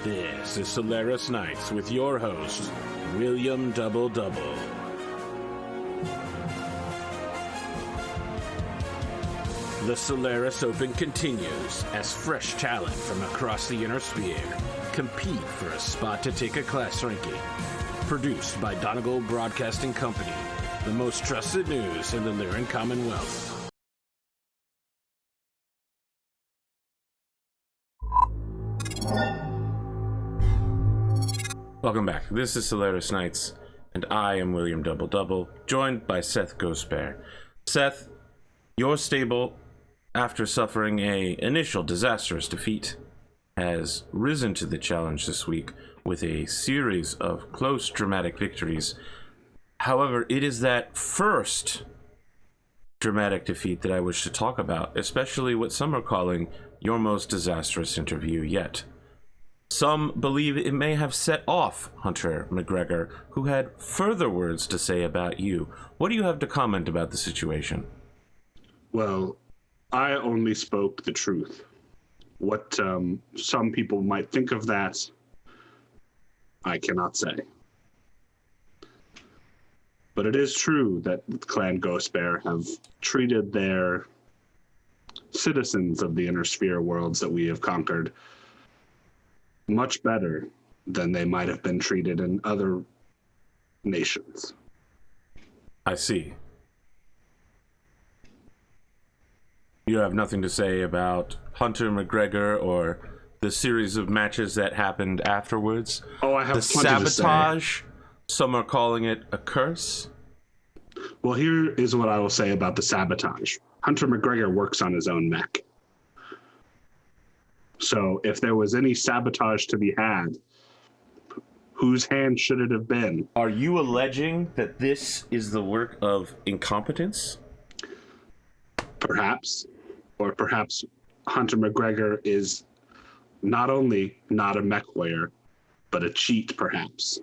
This is Solaris Nights with your host, William Double Double. The Solaris Open continues as fresh talent from across the Inner Sphere compete for a spot to take a class ranking. Produced by Donegal Broadcasting Company, the most trusted news in the Lyran Commonwealth. Welcome back. This is Solaris Nights, and I am William Double Double, joined by Seth Ghostbear. Seth, your stable, after suffering a initial disastrous defeat, has risen to the challenge this week with a series of close, dramatic victories. However, it is that first dramatic defeat that I wish to talk about, especially what some are calling your most disastrous interview yet. Some believe it may have set off Hunter McGregor, who had further words to say about you. What do you have to comment about the situation? Well, I only spoke the truth. What some people might think of that, I cannot say. But it is true that Clan Ghostbear have treated their citizens of the Inner Sphere worlds that we have conquered much better than they might have been treated in other nations. I see. You have nothing to say about Hunter McGregor or the series of matches that happened afterwards? Oh, I have the plenty sabotage. To say. Some are calling it a curse. Well, here is what I will say about the sabotage. Hunter McGregor works on his own mech. So if there was any sabotage to be had, whose hand should it have been? Are you alleging that this is the work of incompetence? Perhaps. Or perhaps Hunter McGregor is not only not a mech player, but a cheat, perhaps.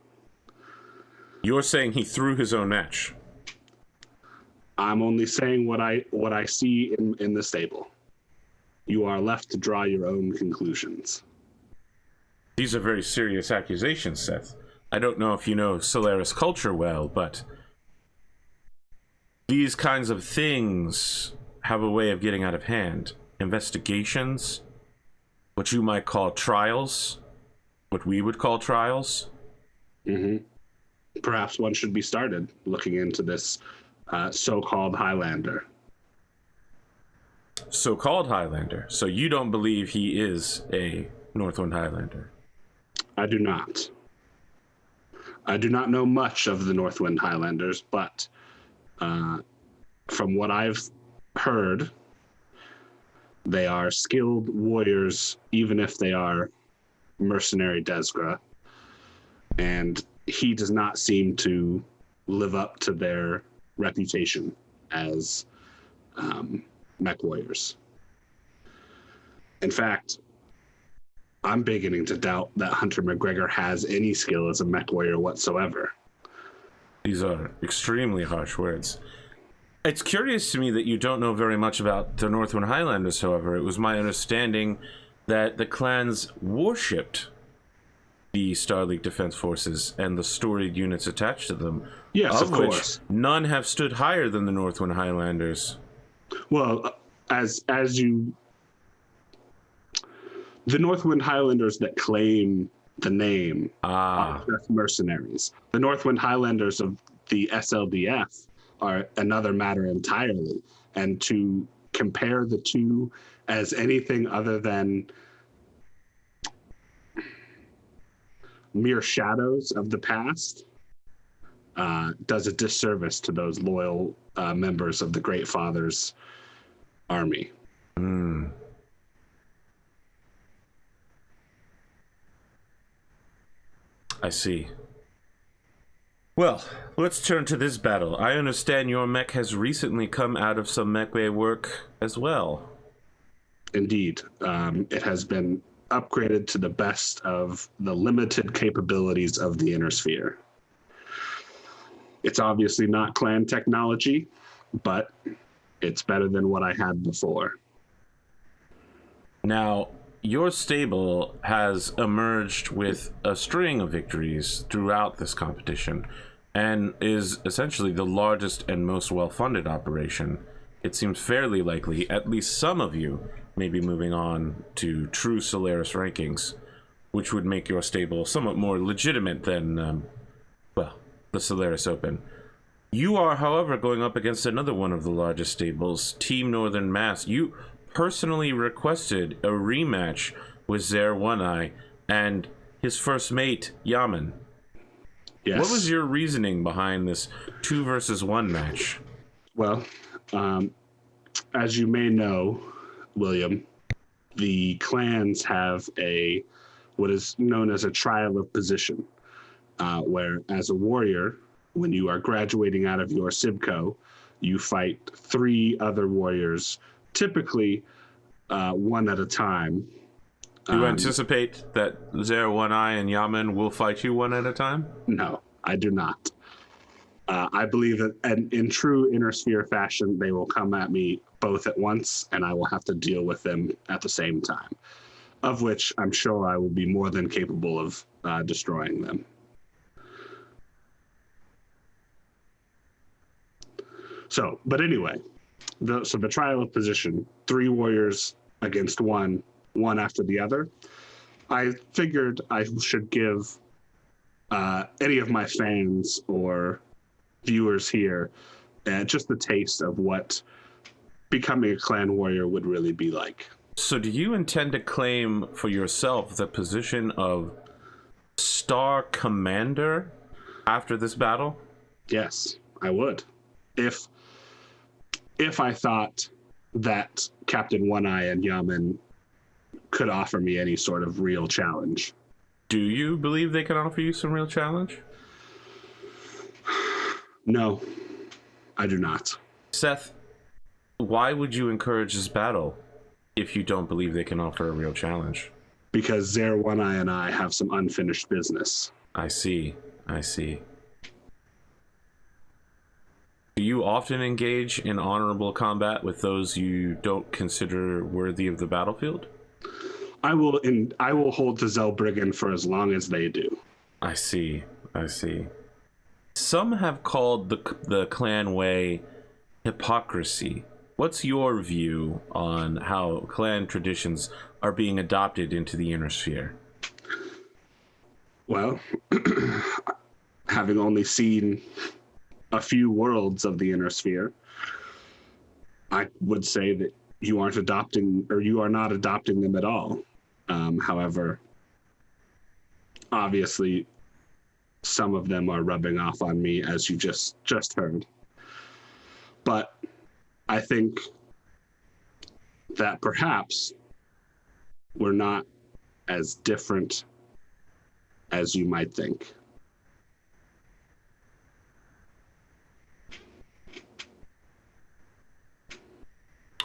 You're saying he threw his own match. I'm only saying what I see in the stable. You are left to draw your own conclusions. These are very serious accusations, Seth. I don't know if you know Solaris culture well, but these kinds of things have a way of getting out of hand. Investigations, what you might call trials, what we would call trials. Mm-hmm. Perhaps one should be started looking into this so-called Highlander. So-called Highlander. So you don't believe he is a Northwind Highlander? I do not. I do not know much of the Northwind Highlanders, but from what I've heard, they are skilled warriors, even if they are mercenary Desgra. And he does not seem to live up to their reputation as mech warriors. In fact, I'm beginning to doubt that Hunter McGregor has any skill as a mech warrior whatsoever. These are extremely harsh words. It's curious to me that you don't know very much about the Northwind Highlanders, however. It was my understanding that the clans worshipped the Starleague Defense Forces and the storied units attached to them. Yes, of course. None have stood higher than the Northwind Highlanders. Well, as you... The Northwind Highlanders that claim the name are just mercenaries. The Northwind Highlanders of the SLDF are another matter entirely. And to compare the two as anything other than mere shadows of the past does a disservice to those loyal members of the Great Father's army. I see. Well, let's turn to this battle. I understand your mech has recently come out of some mech bay work as well. Indeed. It has been upgraded to the best of the limited capabilities of the Inner Sphere. It's obviously not clan technology, but it's better than what I had before. Now, your stable has emerged with a string of victories throughout this competition and is essentially the largest and most well-funded operation. It seems fairly likely at least some of you may be moving on to true Solaris rankings, which would make your stable somewhat more legitimate than, well, the Solaris Open. You are, however, going up against another one of the largest stables, Team Northern Mast. You personally requested a rematch with Zer One-Eye and his first mate, Yaman. Yes. What was your reasoning behind this 2 versus 1 match? Well, as you may know, William, the clans have what is known as a trial of position, where as a warrior, when you are graduating out of your Sibco, you fight 3 other warriors, typically one at a time. Do you anticipate that Zer One-Eye and Yaman will fight you one at a time? No, I do not. I believe that in true Inner Sphere fashion, they will come at me both at once, and I will have to deal with them at the same time, of which I'm sure I will be more than capable of destroying them. So, but anyway, the trial of position, 3 warriors against one after the other. I figured I should give any of my fans or viewers here just a taste of what becoming a clan warrior would really be like. So do you intend to claim for yourself the position of Star Commander after this battle? Yes, I would. If I thought that Captain One-Eye and Yaman could offer me any sort of real challenge. Do you believe they can offer you some real challenge? No, I do not. Seth, why would you encourage this battle if you don't believe they can offer a real challenge? Because Zer One-Eye and I have some unfinished business. I see. Do you often engage in honorable combat with those you don't consider worthy of the battlefield? I will hold to Zellbriggen for as long as they do. I see. Some have called the clan way hypocrisy. What's your view on how clan traditions are being adopted into the Inner Sphere? Well, having only seen a few worlds of the Inner Sphere, I would say that you are not adopting them at all. However, obviously, some of them are rubbing off on me, as you just heard. But I think that perhaps we're not as different as you might think.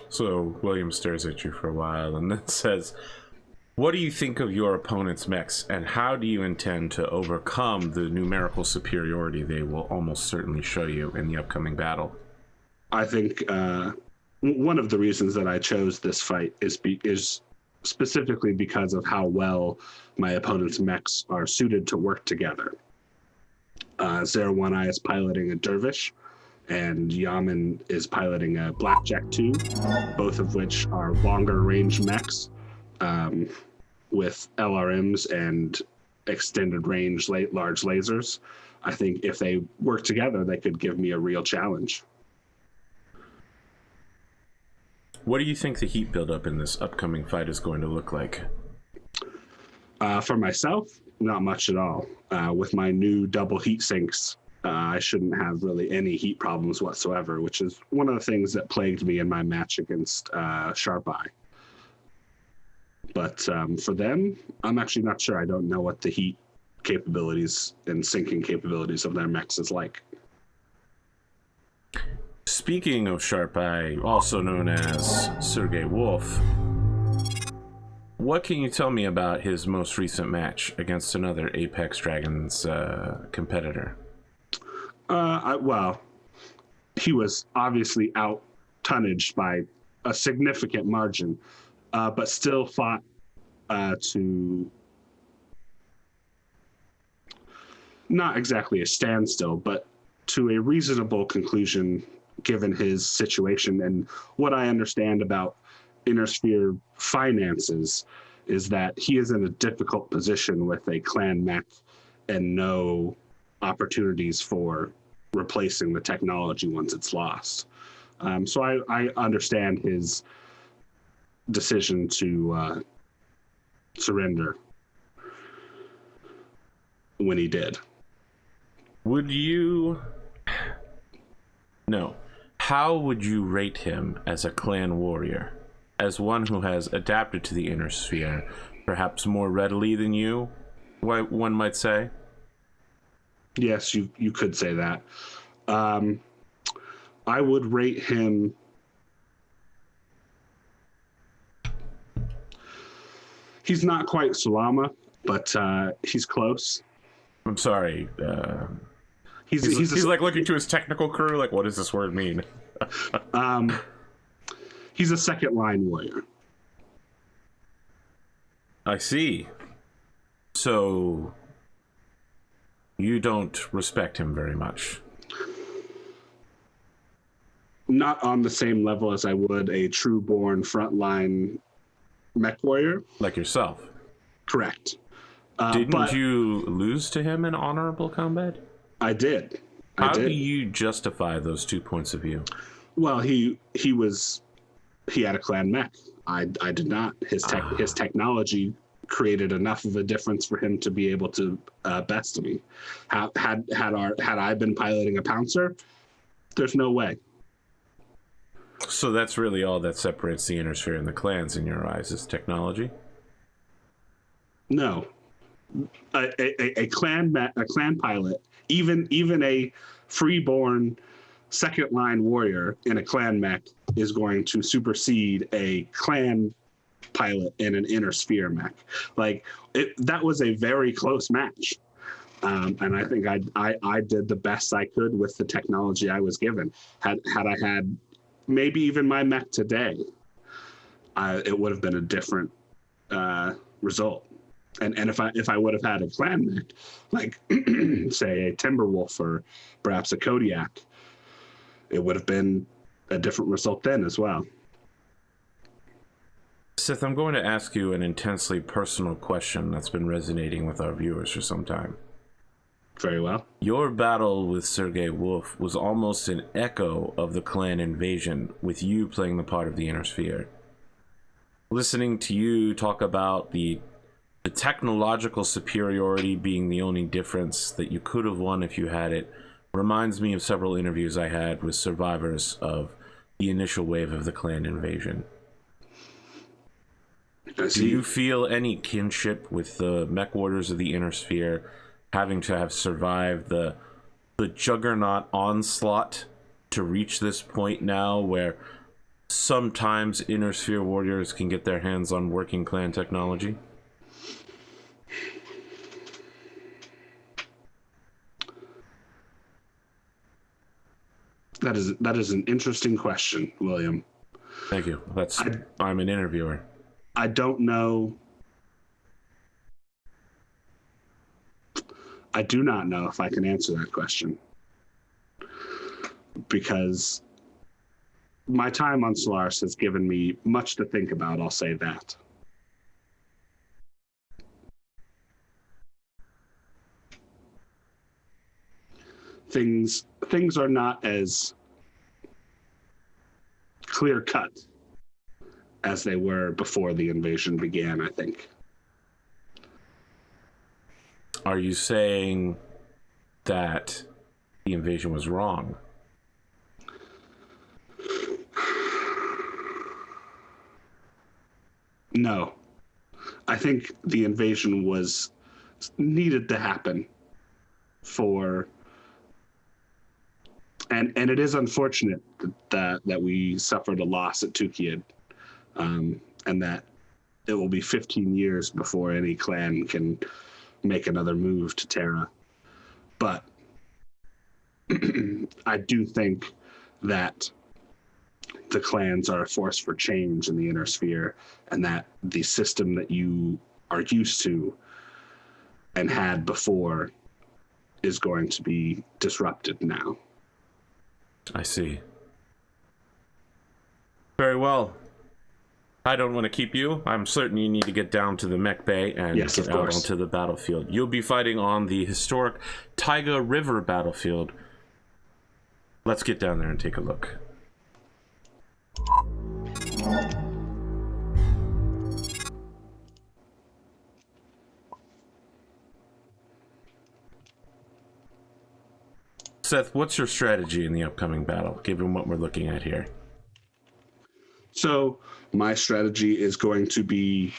So William stares at you for a while and then says, what do you think of your opponent's mechs, and how do you intend to overcome the numerical superiority they will almost certainly show you in the upcoming battle? I think one of the reasons that I chose this fight is specifically because of how well my opponent's mechs are suited to work together. Zer One-Eye is piloting a Dervish, and Yaman is piloting a Blackjack 2, both of which are longer range mechs with LRMs and extended range large lasers. I think if they work together, they could give me a real challenge. What do you think the heat buildup in this upcoming fight is going to look like? For myself, not much at all. With my new double heat sinks, I shouldn't have really any heat problems whatsoever, which is one of the things that plagued me in my match against Sharp Eye. But for them, I'm actually not sure. I don't know what the heat capabilities and sinking capabilities of their mechs is like. Speaking of Sharp Eye, also known as Sergei Wolf, what can you tell me about his most recent match against another Apex Dragons competitor? Well, he was obviously out-tonnaged by a significant margin, but still fought to not exactly a standstill, but to a reasonable conclusion given his situation. And what I understand about Inner Sphere finances is that he is in a difficult position with a clan mech and no opportunities for replacing the technology once it's lost. So I understand his decision to surrender when he did. Would you... No. How would you rate him as a clan warrior? As one who has adapted to the Inner Sphere, perhaps more readily than you, one might say? Yes, you could say that. I would rate him... He's not quite Salama, but he's close. I'm sorry. He's like looking to his technical crew, like, what does this word mean? He's a second line warrior. I see. So you don't respect him very much. Not on the same level as I would a true born frontline mech warrior. Like yourself. Correct. Didn't you lose to him in honorable combat? I did. How do you justify those 2 points of view? Well, he had a clan mech. I did not. His technology created enough of a difference for him to be able to best me. Had I been piloting a Pouncer, there's no way. So that's really all that separates the Inner Sphere and the clans in your eyes, is technology? No. A clan pilot, even a freeborn second line warrior in a clan mech is going to supersede a clan pilot in an Inner Sphere mech. Like that was a very close match. And I think I did the best I could with the technology I was given. Had I had maybe even my mech today, it would have been a different result. And if I would have had a clan mech, like say a Timberwolf or perhaps a Kodiak, it would have been a different result then as well. Seth, I'm going to ask you an intensely personal question that's been resonating with our viewers for some time. Very well. Your battle with Sergei Wolf was almost an echo of the clan invasion, with you playing the part of the Inner Sphere. Listening to you talk about the technological superiority being the only difference that you could have won if you had it reminds me of several interviews I had with survivors of the initial wave of the clan invasion. Do you feel any kinship with the mech warders of the Inner Sphere having to have survived the juggernaut onslaught to reach this point now where sometimes Inner Sphere warriors can get their hands on working clan technology? That is an interesting question, William. Thank you. I'm an interviewer. I don't know. I do not know if I can answer that question, because my time on Solaris has given me much to think about. I'll say that. Things are not as clear cut as they were before the invasion began, I think. Are you saying that the invasion was wrong? No. I think the invasion was needed to happen for... And it is unfortunate that we suffered a loss at Tukid, and that it will be 15 years before any clan can make another move to Terra. But I do think that the clans are a force for change in the inner sphere, and that the system that you are used to and had before is going to be disrupted now. I see. Very well. I don't want to keep you. I'm certain you need to get down to the Mech Bay and get out onto the battlefield. You'll be fighting on the historic Taiga River battlefield. Let's get down there and take a look. Seth, what's your strategy in the upcoming battle, given what we're looking at here? So my strategy is going to be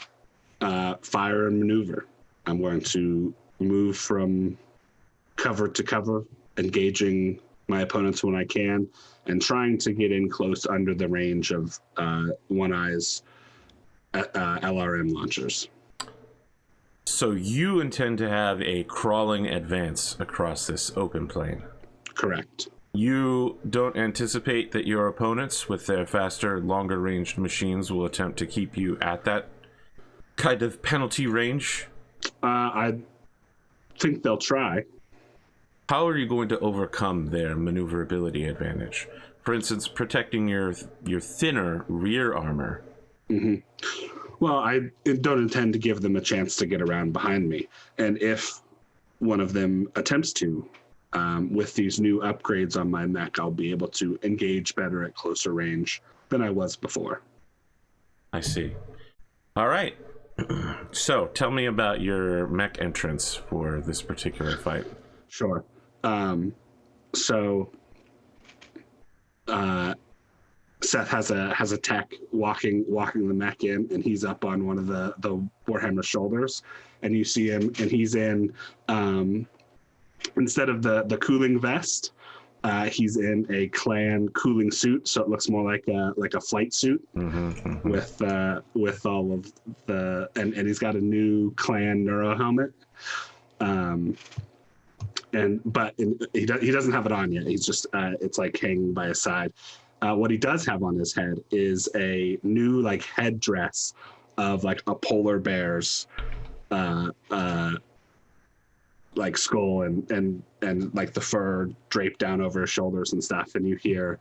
fire and maneuver. I'm going to move from cover to cover, engaging my opponents when I can, and trying to get in close under the range of One Eye's LRM launchers. So you intend to have a crawling advance across this open plain? Correct. You don't anticipate that your opponents, with their faster, longer-ranged machines, will attempt to keep you at that kind of penalty range? I think they'll try. How are you going to overcome their maneuverability advantage? For instance, protecting your thinner rear armor. Mm-hmm. Well, I don't intend to give them a chance to get around behind me. And if one of them attempts to, with these new upgrades on my mech, I'll be able to engage better at closer range than I was before. I see. All right. So, tell me about your mech entrance for this particular fight. Sure. Seth has a tech walking the mech in, and he's up on one of the Warhammer shoulders, and you see him, and he's in instead of the cooling vest, he's in a clan cooling suit, so it looks more like a flight suit. Mm-hmm. with all of the and he's got a new clan neuro helmet. He doesn't have it on yet. He's just it's like hanging by his side. What he does have on his head is a new like headdress of like a polar bear's like skull and like the fur draped down over his shoulders and stuff. And you hear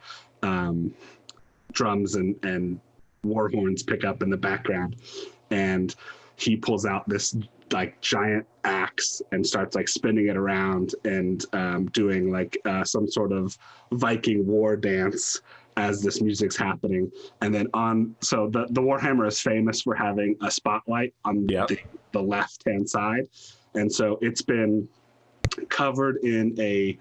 drums and war horns pick up in the background. And he pulls out this like giant axe and starts like spinning it around and doing like some sort of Viking war dance as this music's happening. And then so the Warhammer is famous for having a spotlight on the left-hand side. And so it's been covered in a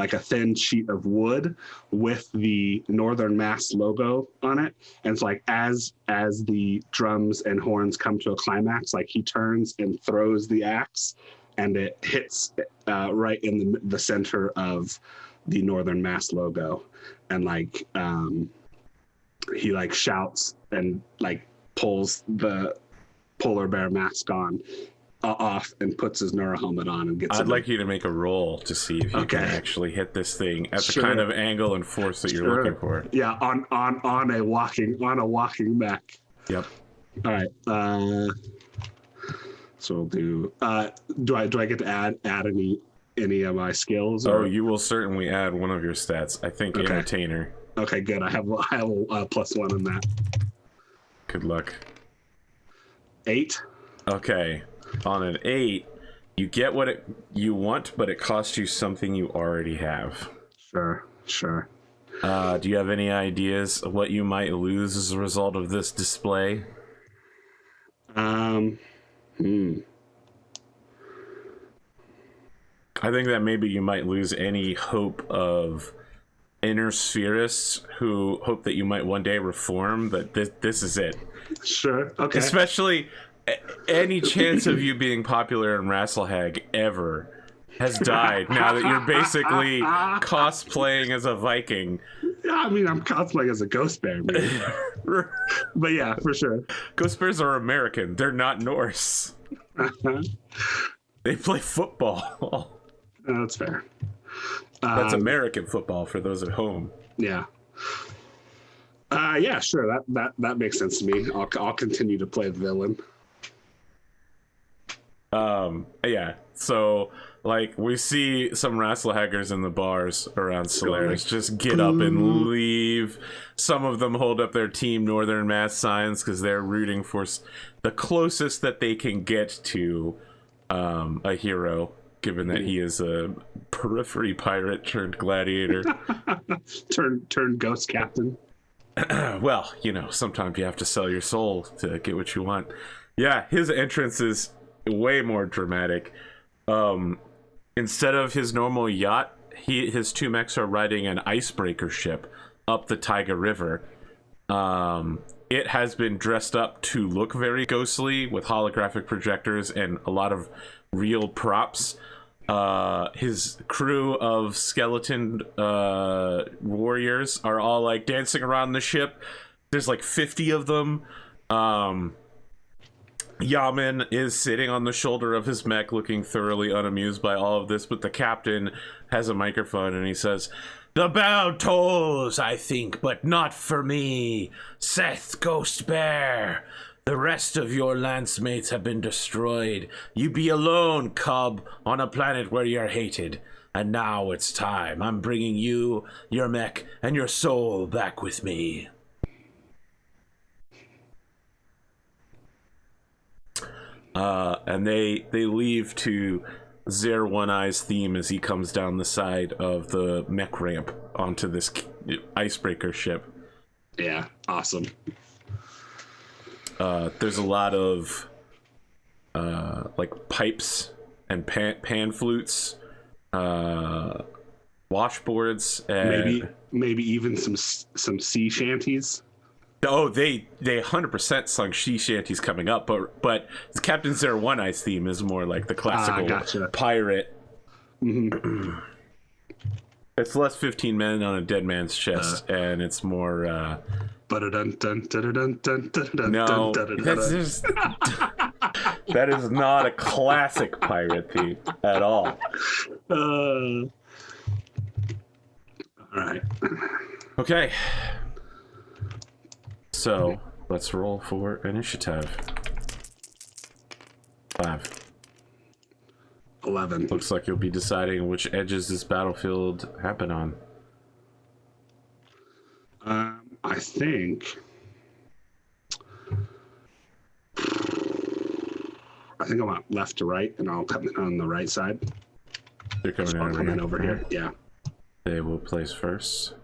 thin sheet of wood with the Northern Mast logo on it. And it's like as the drums and horns come to a climax, like he turns and throws the axe, and it hits right in the center of the Northern Mast logo. And like he like shouts and like pulls the polar bear mask off and puts his neuro helmet on and gets. I'd like you to make a roll to see if you can actually hit this thing at the kind of angle and force that you're looking for. Yeah, on a walking mech. Yep. All right. So we'll do. Do I get to add any of my skills? Or? Oh, you will certainly add one of your stats. I think entertainer. Okay, good. I have a +1 on that. Good luck. 8. Okay. On an 8, you get what you want, but it costs you something you already have. Sure. Do you have any ideas of what you might lose as a result of this display? I think that maybe you might lose any hope of inner spherists who hope that you might one day reform, but this is it. Sure. Okay. Especially any chance of you being popular in Rasselhag ever has died now that you're basically cosplaying as a Viking. Yeah, I mean, I'm cosplaying as a ghost bear, maybe. But yeah, for sure. Ghost bears are American. They're not Norse. They play football. That's fair. That's American football for those at home. Yeah. Yeah, sure. That makes sense to me. I'll continue to play the villain. Yeah. So like we see some Rasslehaggers in the bars around Solaris just get up and leave. Some of them hold up their Team Northern Mast signs because they're rooting for the closest that they can get to a hero, given that he is a periphery pirate turned gladiator. Turn ghost captain. Well, you know, sometimes you have to sell your soul to get what you want. Yeah, his entrance is way more dramatic. Instead of his normal yacht, his two mechs are riding an icebreaker ship up the Taiga River. It has been dressed up to look very ghostly with holographic projectors and a lot of real props. His crew of skeleton warriors are all like dancing around the ship. There's like 50 of them. Yaman is sitting on the shoulder of his mech looking thoroughly unamused by all of this, but the captain has a microphone and he says, "The bell tolls, I think, but not for me. Seth, Ghost Bear. The rest of your lancemates have been destroyed. You be alone, cub, on a planet where you're hated. And now it's time. I'm bringing you, your mech, and your soul back with me." And they leave to Zare One Eye's theme as he comes down the side of the mech ramp onto this icebreaker ship. Yeah, awesome. There's a lot of like pipes and pan flutes, washboards, and maybe even some sea shanties. Oh, they 100% sung sea shanties coming up, but Captain Zare One Eye's theme is more like the classical pirate. Mm-hmm. It's less 15 men on a dead man's chest, and it's more. No, that is not a classic pirate theme at all. All right. Okay. So, let's roll for initiative. 5. 11. Looks like you'll be deciding which edges this battlefield happen on. I think I want left to right, and I'll come in on the right side. They're coming over here. Yeah. They will place first.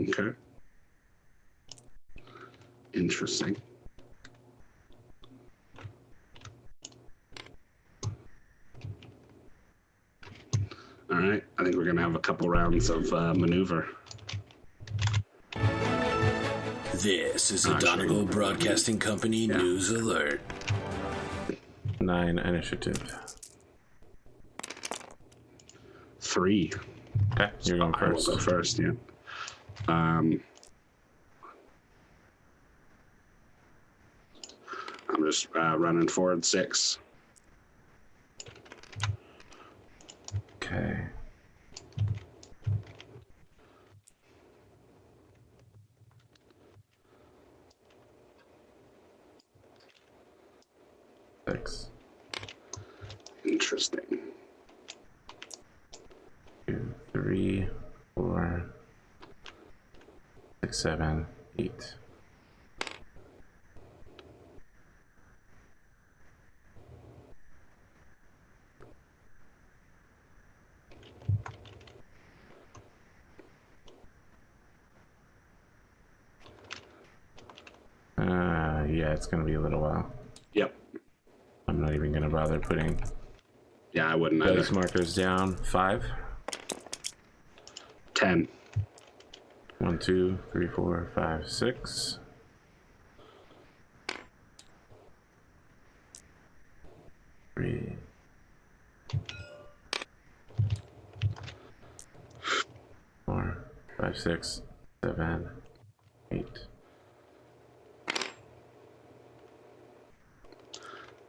Okay. Interesting. All right. I think we're going to have a couple rounds of maneuver. This is a Donegal Broadcasting Company news alert. 9 initiative. 3. Okay, you're going first. I will go first, yeah. I'm just running forward 6. Okay. Interesting. 2, 3, 4, 6, 7, 8. Yeah, it's gonna be a little while. Yep. I'm not even gonna bother putting Yeah, I wouldn't either. those markers down. 5. 10. 1, 2, 3, 4, 5, 6. 3, 4, 5, 6, 7, 8.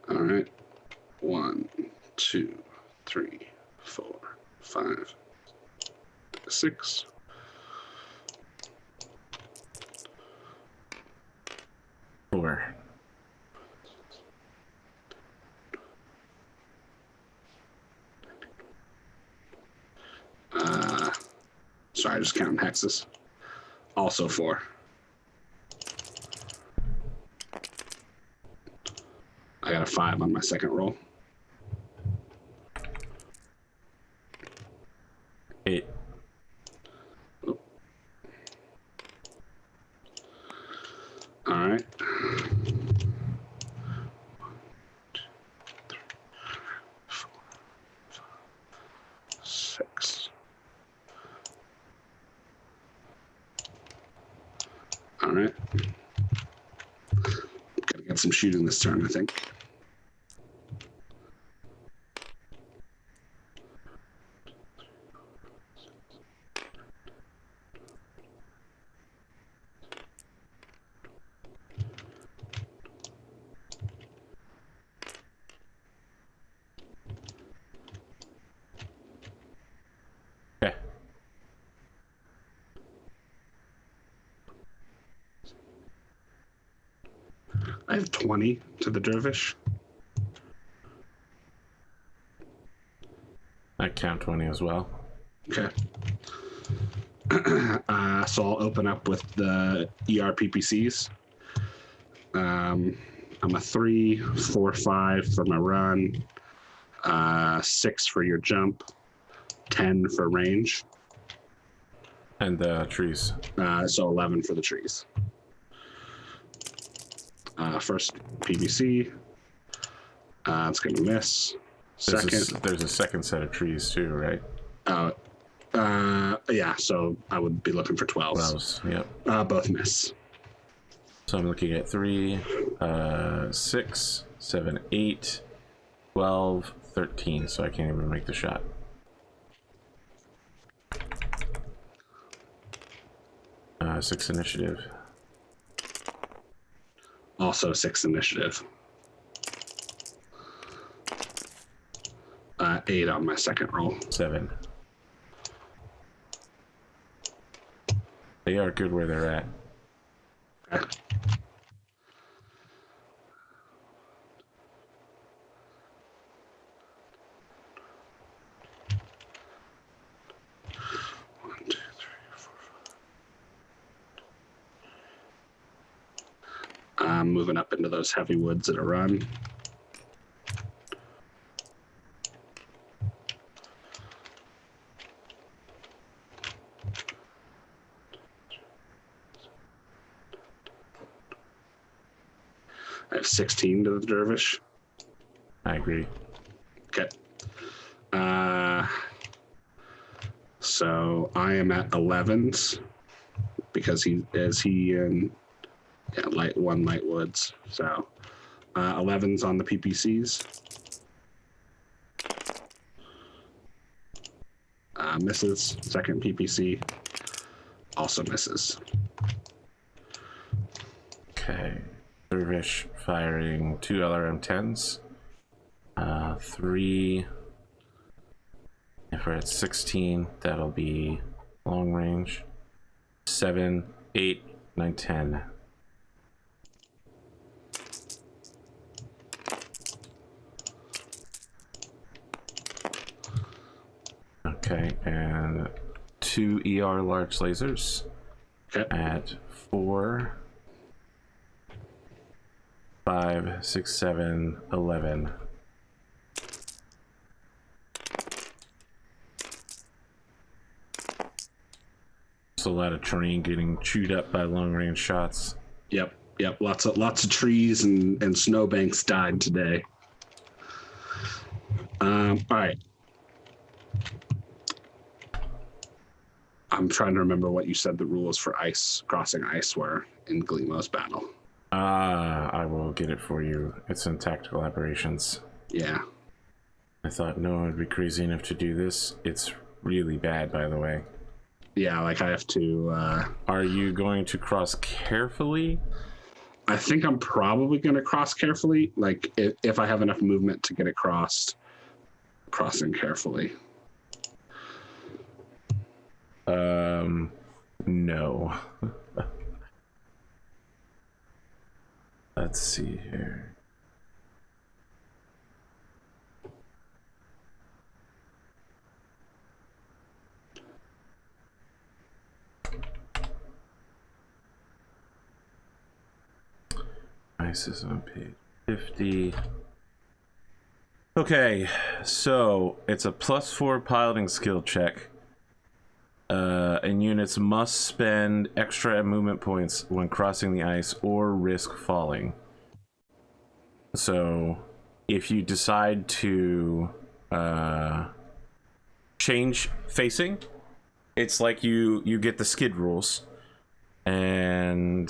All right. 1, 2, 3, 4, 5, 6. Four. Sorry, just counting hexes. Also 4. I got a 5 on my second roll. 8. Oh. All right. 6. All right. Gotta get some shooting this turn, I think. Okay. I have 20 to the dervish. I count 20 as well. Okay. So I'll open up with the ERPPCs. I'm a 3, 4, 5 for my run, 6 for your jump, 10 for range. And the trees. So 11 for the trees. First PVC. It's going to miss. Second. There's a second set of trees too, right? Yeah, so I would be looking for 12s. 12s, yep. Both miss. So I'm looking at 3, 6, 7, 8, 12, 13. So I can't even make the shot. Six initiative. Also 6 initiative. 8 on my second roll. 7. They are good where they're at. Okay. I'm moving up into those heavy woods at a run. I have 16 to the dervish. I agree. Okay. So I am at 11s because he in light woods. So 11s on the PPCs. Misses. Second PPC also misses. Okay. Dervish firing 2 LRM-10s. 3. If we're at 16, that'll be long range. 7, 8, 9, 10. Okay, and 2 ER large lasers. Okay. At 4, 5, 6, 7, 11. There's a lot of terrain getting chewed up by long range shots. Yep. Lots of trees and snowbanks died today. All right. I'm trying to remember what you said the rules for crossing ice were in Gleemo's battle. I will get it for you. It's in tactical operations. Yeah. I thought no one would be crazy enough to do this. It's really bad, by the way. Yeah, like I have to... Are you going to cross carefully? I think I'm probably going to cross carefully. Like, if I have enough movement to get it crossed, crossing carefully. No. Let's see here. Ice is on page 50. Okay, so it's a +4 piloting skill check. And units must spend extra movement points when crossing the ice or risk falling. So if you decide to change facing, it's like you get the skid rules. And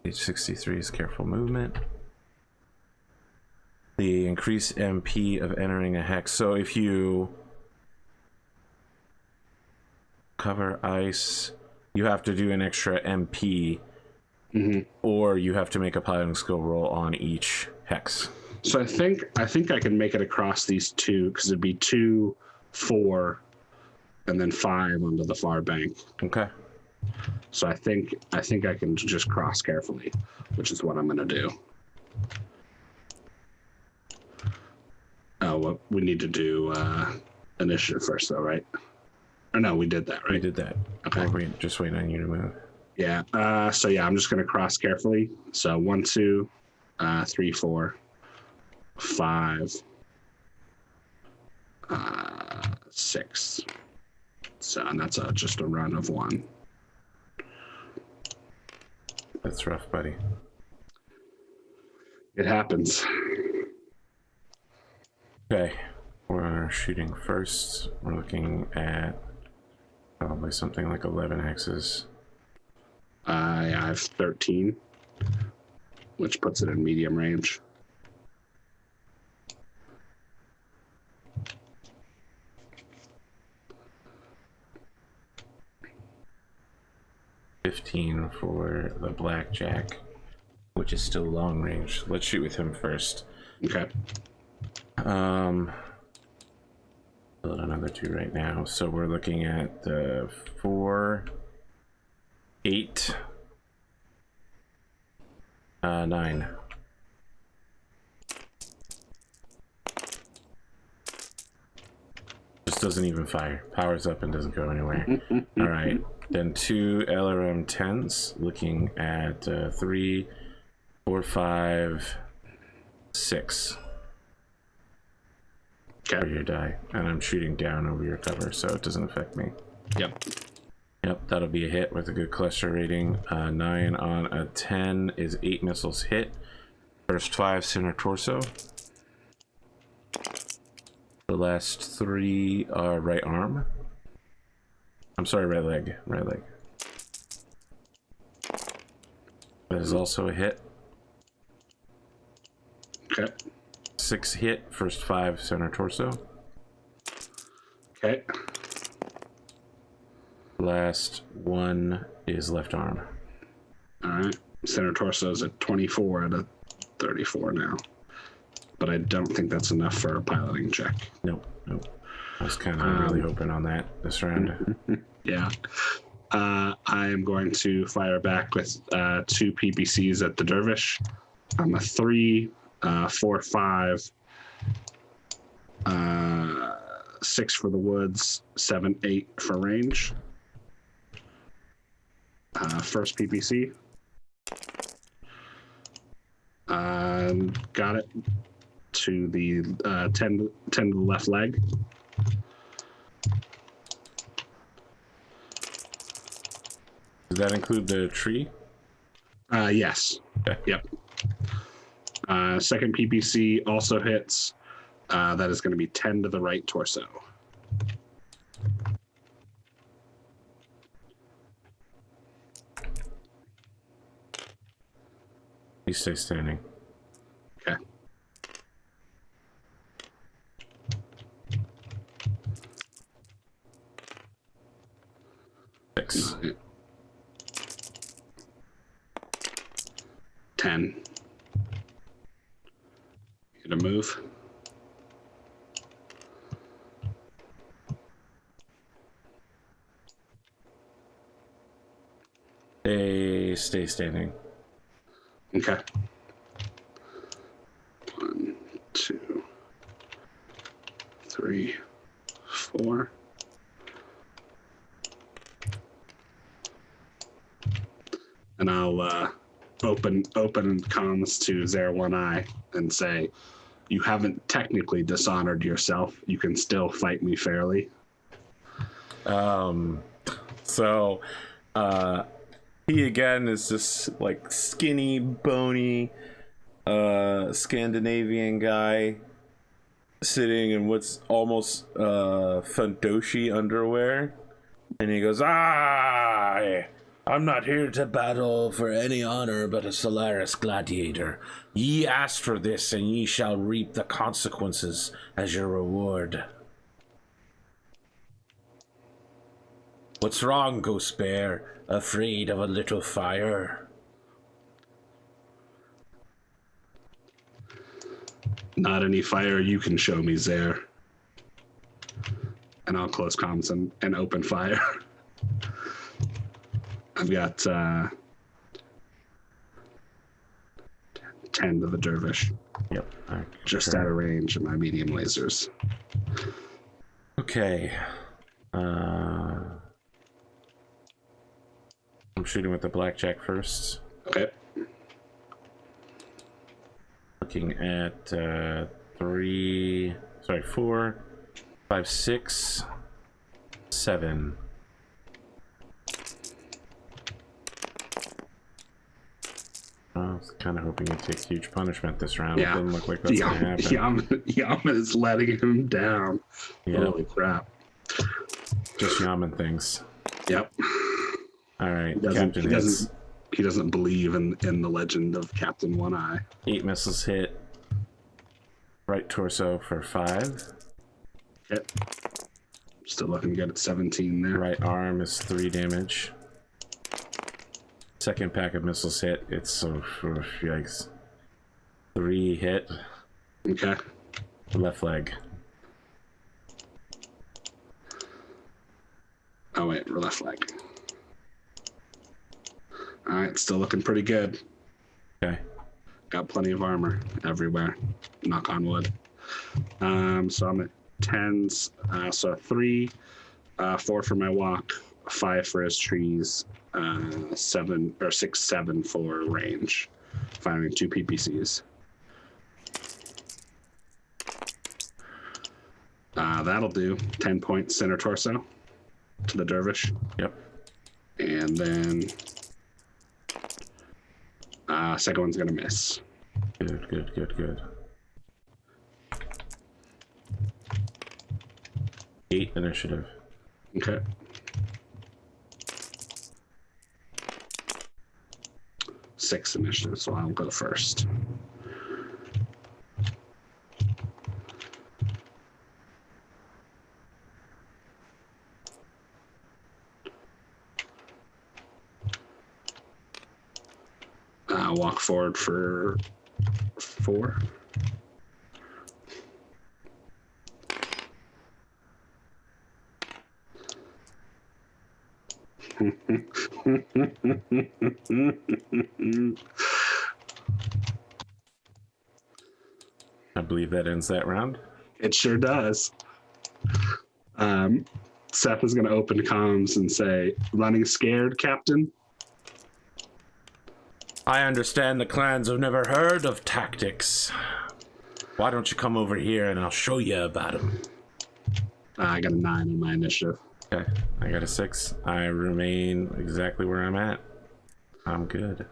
page 63 is careful movement. The increased MP of entering a hex. So if you cover ice, you have to do an extra MP, or you have to make a piloting skill roll on each hex. So I think I can make it across these two, because it'd be 2, 4, and then 5 onto the far bank. Okay. So I think I can just cross carefully, which is what I'm going to do. Oh, well, we need to do initiative first, though, right? Or no, we did that, right? We did that. Okay. We're just waiting on you to move. Yeah. So yeah, I'm just going to cross carefully. So 1, 2, 3, 4, 5, 6. So, and that's just a run of 1. That's rough, buddy. It happens. Okay. We're shooting first. We're looking at probably something like 11 hexes. I have 13, which puts it in medium range. $15 for the blackjack, which is still long range. Let's shoot with him first. Okay. Build another 2 right now. So we're looking at the 4, 8, 9. Just doesn't even fire. Powers up and doesn't go anywhere. All right. Then 2 LRM 10s. Looking at 3, 4, 5, 6. For Okay. your die, and I'm shooting down over your cover, so it doesn't affect me. Yep. Yep, that'll be a hit with a good cluster rating. 9 on a 10 is 8 missiles hit. First 5 center torso. The last 3 are right arm. I'm sorry, right leg. Right leg. That is also a hit. Okay. 6 hit, first 5 center torso. Okay. Last 1 is left arm. All right. Center torso is at 24 out of 34 now. But I don't think that's enough for a piloting check. Nope, nope. I was kind of really hoping on that this round. Yeah. I am going to fire back with 2 PPCs at the dervish. I'm a 3, 4, 5, 6 for the woods, 7, 8 for range. First PPC. Got it to the 10 to the left leg. Does that include the tree? Yes. Okay. Yep. Second PPC also hits. That is going to be 10 to the right torso. You stay standing. Okay. 6. 10. Get a move. They stay standing. Okay. 1, 2, 3, 4. And I'll open comms to Zare One Eye and say, "You haven't technically dishonored yourself. You can still fight me fairly." So, he again is this like skinny, bony, Scandinavian guy sitting in what's almost Fundoshi underwear, and he goes, I'm not here to battle for any honor but a Solaris gladiator. Ye asked for this, and ye shall reap the consequences as your reward. What's wrong, Ghost Bear? Afraid of a little fire? Not any fire you can show me, Zare. And I'll close comms and open fire. I've got 10 to the dervish. Yep. Just out of range of my medium lasers. Okay. I'm shooting with the blackjack first. Okay. Looking at 4, 5, 6, 7. I was kind of hoping he'd take huge punishment this round. Yeah. It doesn't look like that's going to happen. Yaman is letting him down. Yep. Holy crap. Just Yaman things. Yep. All right. Captain hits. He doesn't believe in the legend of Captain One Eye. 8 missiles hit. Right torso for 5. Okay. Still looking good at 17 there. Right arm is 3 damage. Second pack of missiles hit. It's yikes. 3 hit. Okay. Left leg. Oh wait, left leg. All right, still looking pretty good. Okay. Got plenty of armor everywhere. Knock on wood. So I'm at 10s. So 3, 4 for my walk, 5 for his trees, 7 or 6, 7 for range. Firing 2 PPCs. That'll do. 10 points center torso to the dervish. Yep. And then second one's gonna miss. Good. 8 initiative. Okay. Six initiative, so I'll go first. Walk forward for 4. I believe that ends that round. It sure does. Seth is going to open comms and say, "Running scared, Captain?" I understand the clans have never heard of tactics. Why don't you come over here and I'll show you about them? I got a 9 on my initiative. Okay, I got a 6. I remain exactly where I'm at. I'm good.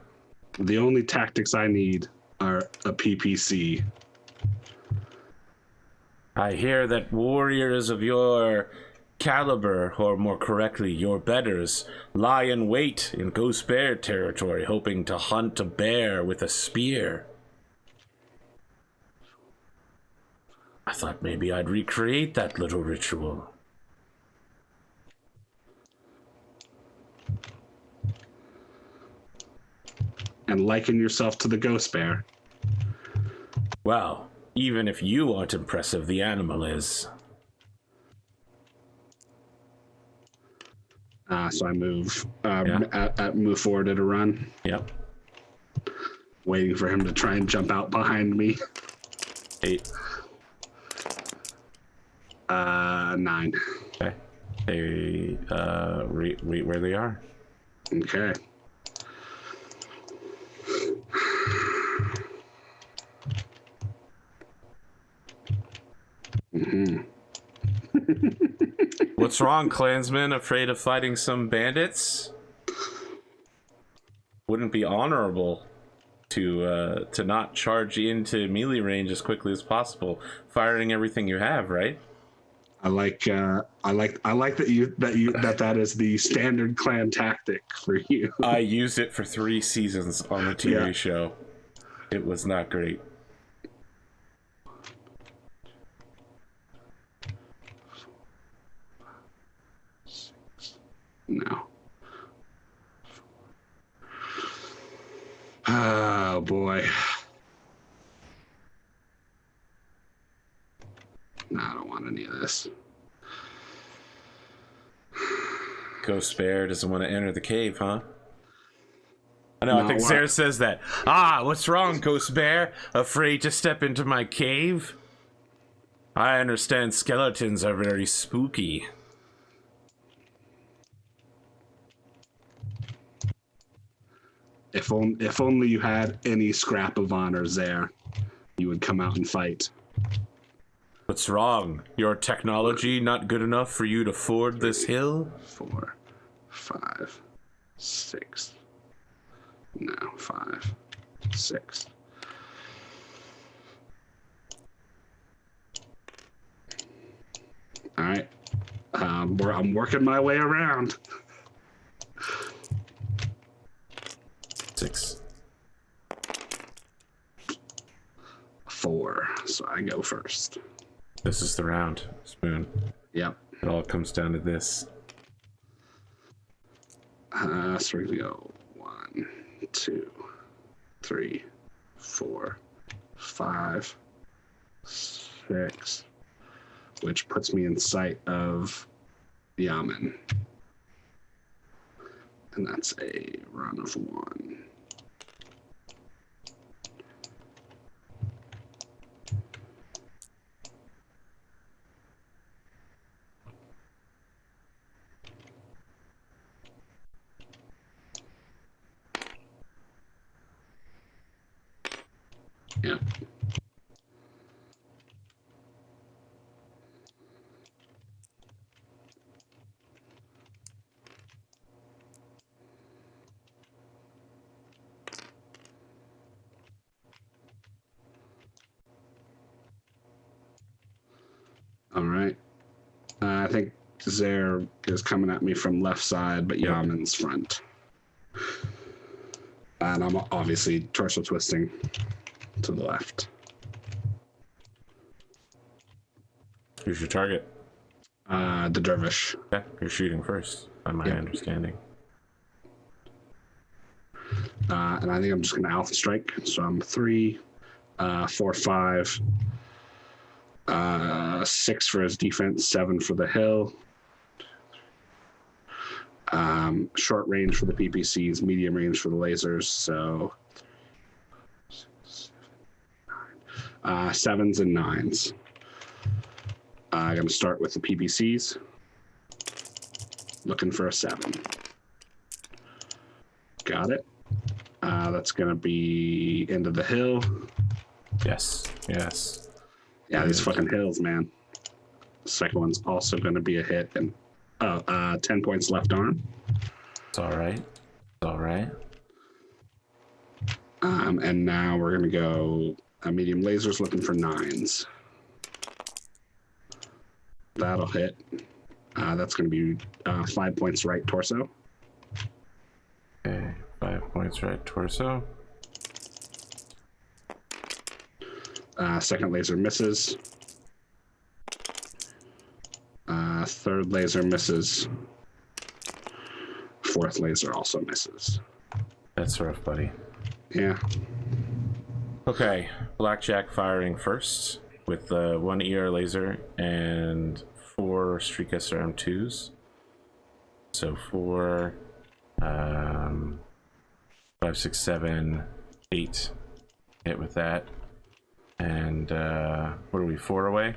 The only tactics I need are a PPC. I hear that warriors of your caliber, or more correctly, your betters, lie in wait in Ghost Bear territory, hoping to hunt a bear with a spear. I thought maybe I'd recreate that little ritual. and liken yourself to the ghost bear. Well, even if you aren't impressive, the animal is. So I move, Yeah. move forward at a run, Yep. waiting for him to try and jump out behind me. 8. 9. Okay. They rate where they are. Okay. What's wrong, Klansman? Afraid of fighting some bandits? Wouldn't be honorable to not charge into melee range as quickly as possible, firing everything you have, right? I like that is the standard clan tactic for you. I used it for 3 seasons on the TV show. It was not great. No. Oh boy. No, I don't want any of this. Ghost Bear doesn't want to enter the cave, huh? I know, I think what? Sarah says that. What's wrong, Ghost Bear? Afraid to step into my cave? I understand skeletons are very spooky. If only you had any scrap of honors there, you would come out and fight. What's wrong? Your technology not good enough for you to ford this hill? 4, 5, 6. No, 5, 6. All right. I'm working my way around. 6. 4. So I go first. This is the round, Spoon. Yep. It all comes down to this. So we're gonna go 1, 2, 3, 4, 5, 6, which puts me in sight of Yaman. And that's a run of 1. Yeah. All right. I think Zer is coming at me from left side, but Yaman's front. And I'm obviously torso twisting to the left. Who's your target? The dervish. Yeah, you're shooting first, by my understanding. And I think I'm just going to alpha strike. So I'm 3, 4, 5, 6 for his defense, 7 for the hill. Short range for the PPCs, medium range for the lasers. So 7s and 9s. I'm going to start with the PPCs. Looking for a 7. Got it. That's going to be into the hill. Yes. Yeah, these fucking hills, man. Second one's also going to be a hit. And 10 points left arm. It's all right. And now we're going to go medium lasers looking for 9s. That'll hit. That's going to be 5 points right torso. Okay, 5 points right torso. Second laser misses. Third laser misses. Fourth laser also misses. That's rough, buddy. Yeah. Okay, Blackjack firing first with 1 ER laser and 4 Streak SRM2s. So 4, 5, 6, 7, 8 hit with that. And what are we, 4 away?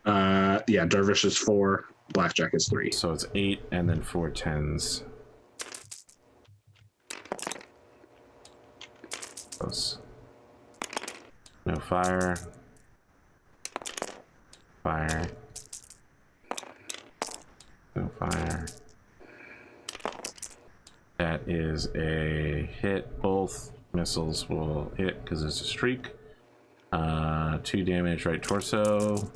Yeah, Dervish is 4, Blackjack is 3. So it's 8 and then 4 10s. Close. No fire. Fire. No fire. That is a hit. Both missiles will hit because it's a streak. 2 damage right torso.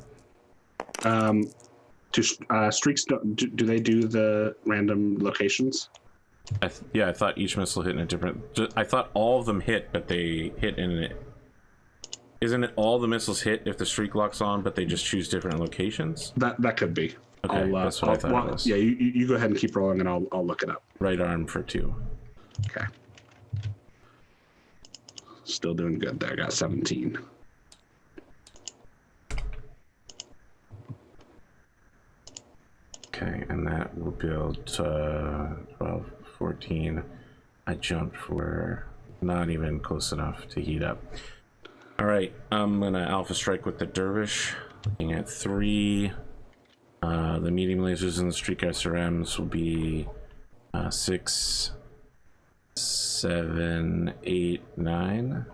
Streaks, do they do the random locations? Yeah, I thought each missile hit in a different... I thought all of them hit, but they hit in it. Isn't it all the missiles hit if the streak locks on, but they just choose different locations? That could be. Okay, that's what I thought it was. Yeah, you go ahead and keep rolling, and I'll look it up. Right arm for 2. Okay. Still doing good there. Got 17. Okay, and that will build 12, 14. I jumped for not even close enough to heat up. All right, I'm gonna Alpha Strike with the Dervish. Looking at 3. The medium lasers and the Streak SRMs will be 6, 7, 8, 9.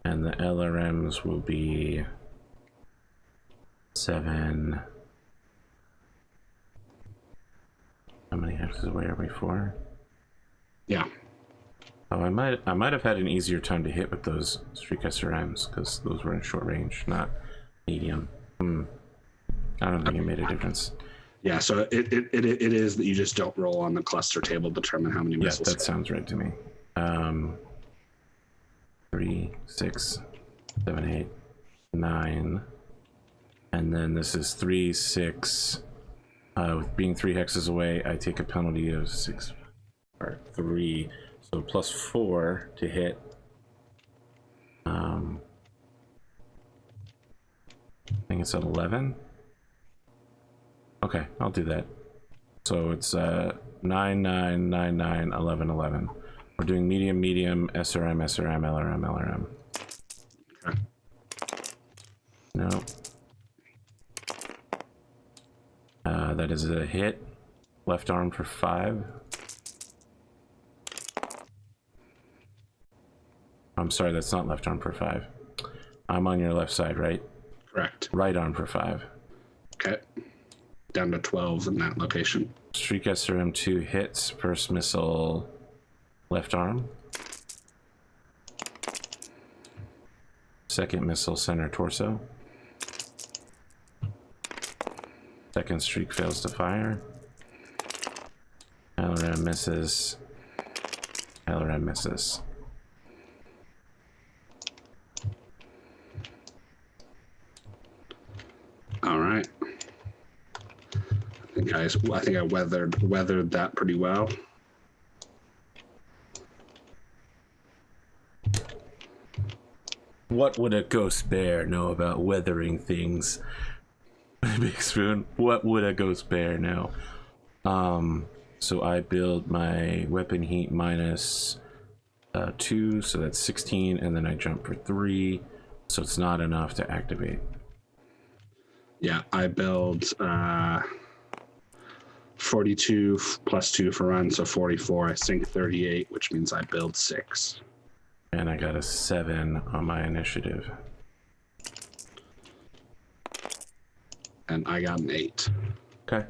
And the LRMs will be 7. How many hexes away are we? 4? Yeah. Oh, I might have had an easier time to hit with those Streak SRMs because those were in short range, not medium. I don't think it made a difference. Yeah, so it is that you just don't roll on the cluster table to determine how many missiles. Yeah, that sounds right to me. 3, 6, 7, 8, 9. And then this is 3, 6. With being 3 hexes away, I take a penalty of 6 or 3. So plus 4 to hit. I think it's at 11. Okay, I'll do that. So it's 9, 9, 9, 9, 11, 11. We're doing medium, medium, SRM, SRM, LRM, LRM. Okay. No. That is a hit. Left arm for 5. I'm sorry, that's not left arm for 5. I'm on your left side, right? Correct. Right arm for 5. Okay. Down to 12 in that location. Streak SRM2 hits. First missile, left arm. Second missile, center torso. Second streak fails to fire. LRM misses. LRM misses. All right. I think I weathered that pretty well. What would a ghost bear know about weathering things? BigSpoon, what would a ghost bear know? So I build my weapon heat minus 2, so that's 16, and then I jump for 3, so it's not enough to activate. Yeah, I build 42 plus 2 for run, so 44. I sink 38, which means I build 6. And I got a 7 on my initiative. And I got an 8. Okay.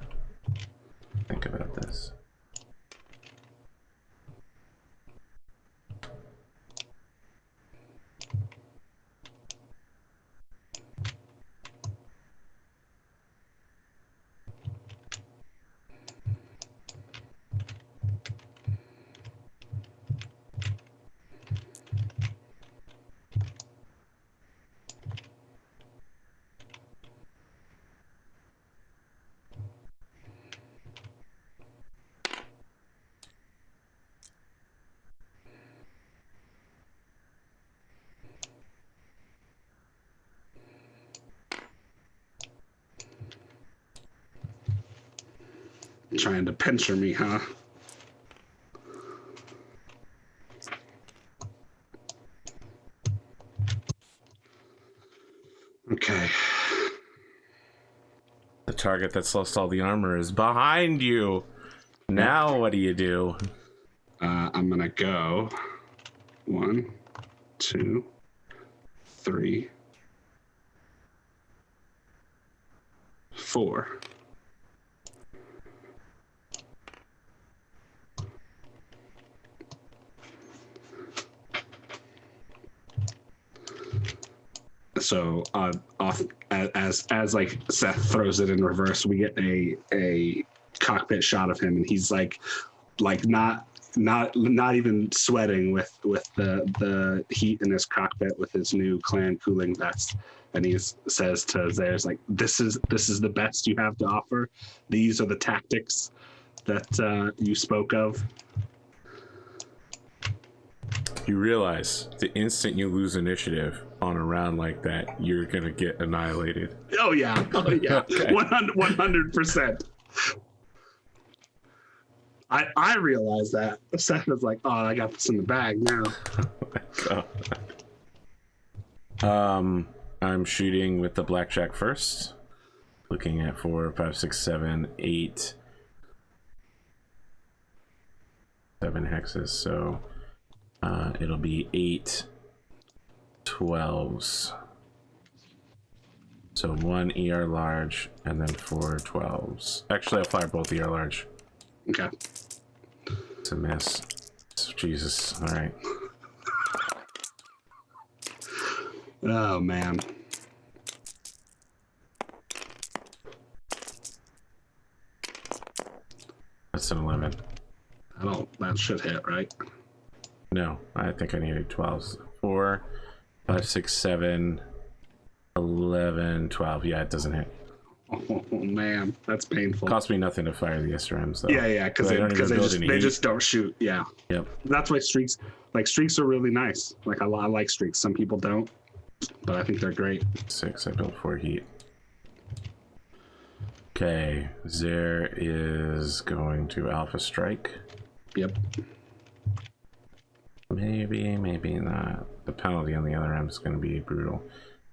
Think about this. Trying to pincher me, huh? Okay. The target that's lost all the armor is behind you. Now what do you do? I'm gonna go 1, 2, 3, 4. So off as like Seth throws it in reverse, we get a cockpit shot of him, and he's like not even sweating with the heat in his cockpit with his new clan cooling vest, and he says to Zares like, this is the best you have to offer. These are the tactics that you spoke of. You realize the instant you lose initiative on a round like that, you're gonna get annihilated. Oh yeah, Okay. 100%. I realize that. Seth is like, oh, I got this in the bag now. I'm shooting with the blackjack first. Looking at 4, 5, 6, 7, 8, 7 hexes. So it'll be 8 12s. So 1 ER large and then 4 12s. Actually, I'll fire both ER large. Okay. It's a miss. Jesus. All right. Oh man. That's an 11. That should hit, right? No, I think I needed 12s. 4, 5, 6, 7, 11, 12. Yeah, it doesn't hit. Oh man, that's painful. Cost me nothing to fire the SRMs though. Yeah, because they just don't shoot. Yeah. Yep. That's why streaks are really nice. Like I like streaks. Some people don't, but I think they're great. 6. I built 4 heat. Okay, Zare is going to Alpha Strike. Yep. Maybe not. The penalty on the other end is going to be brutal.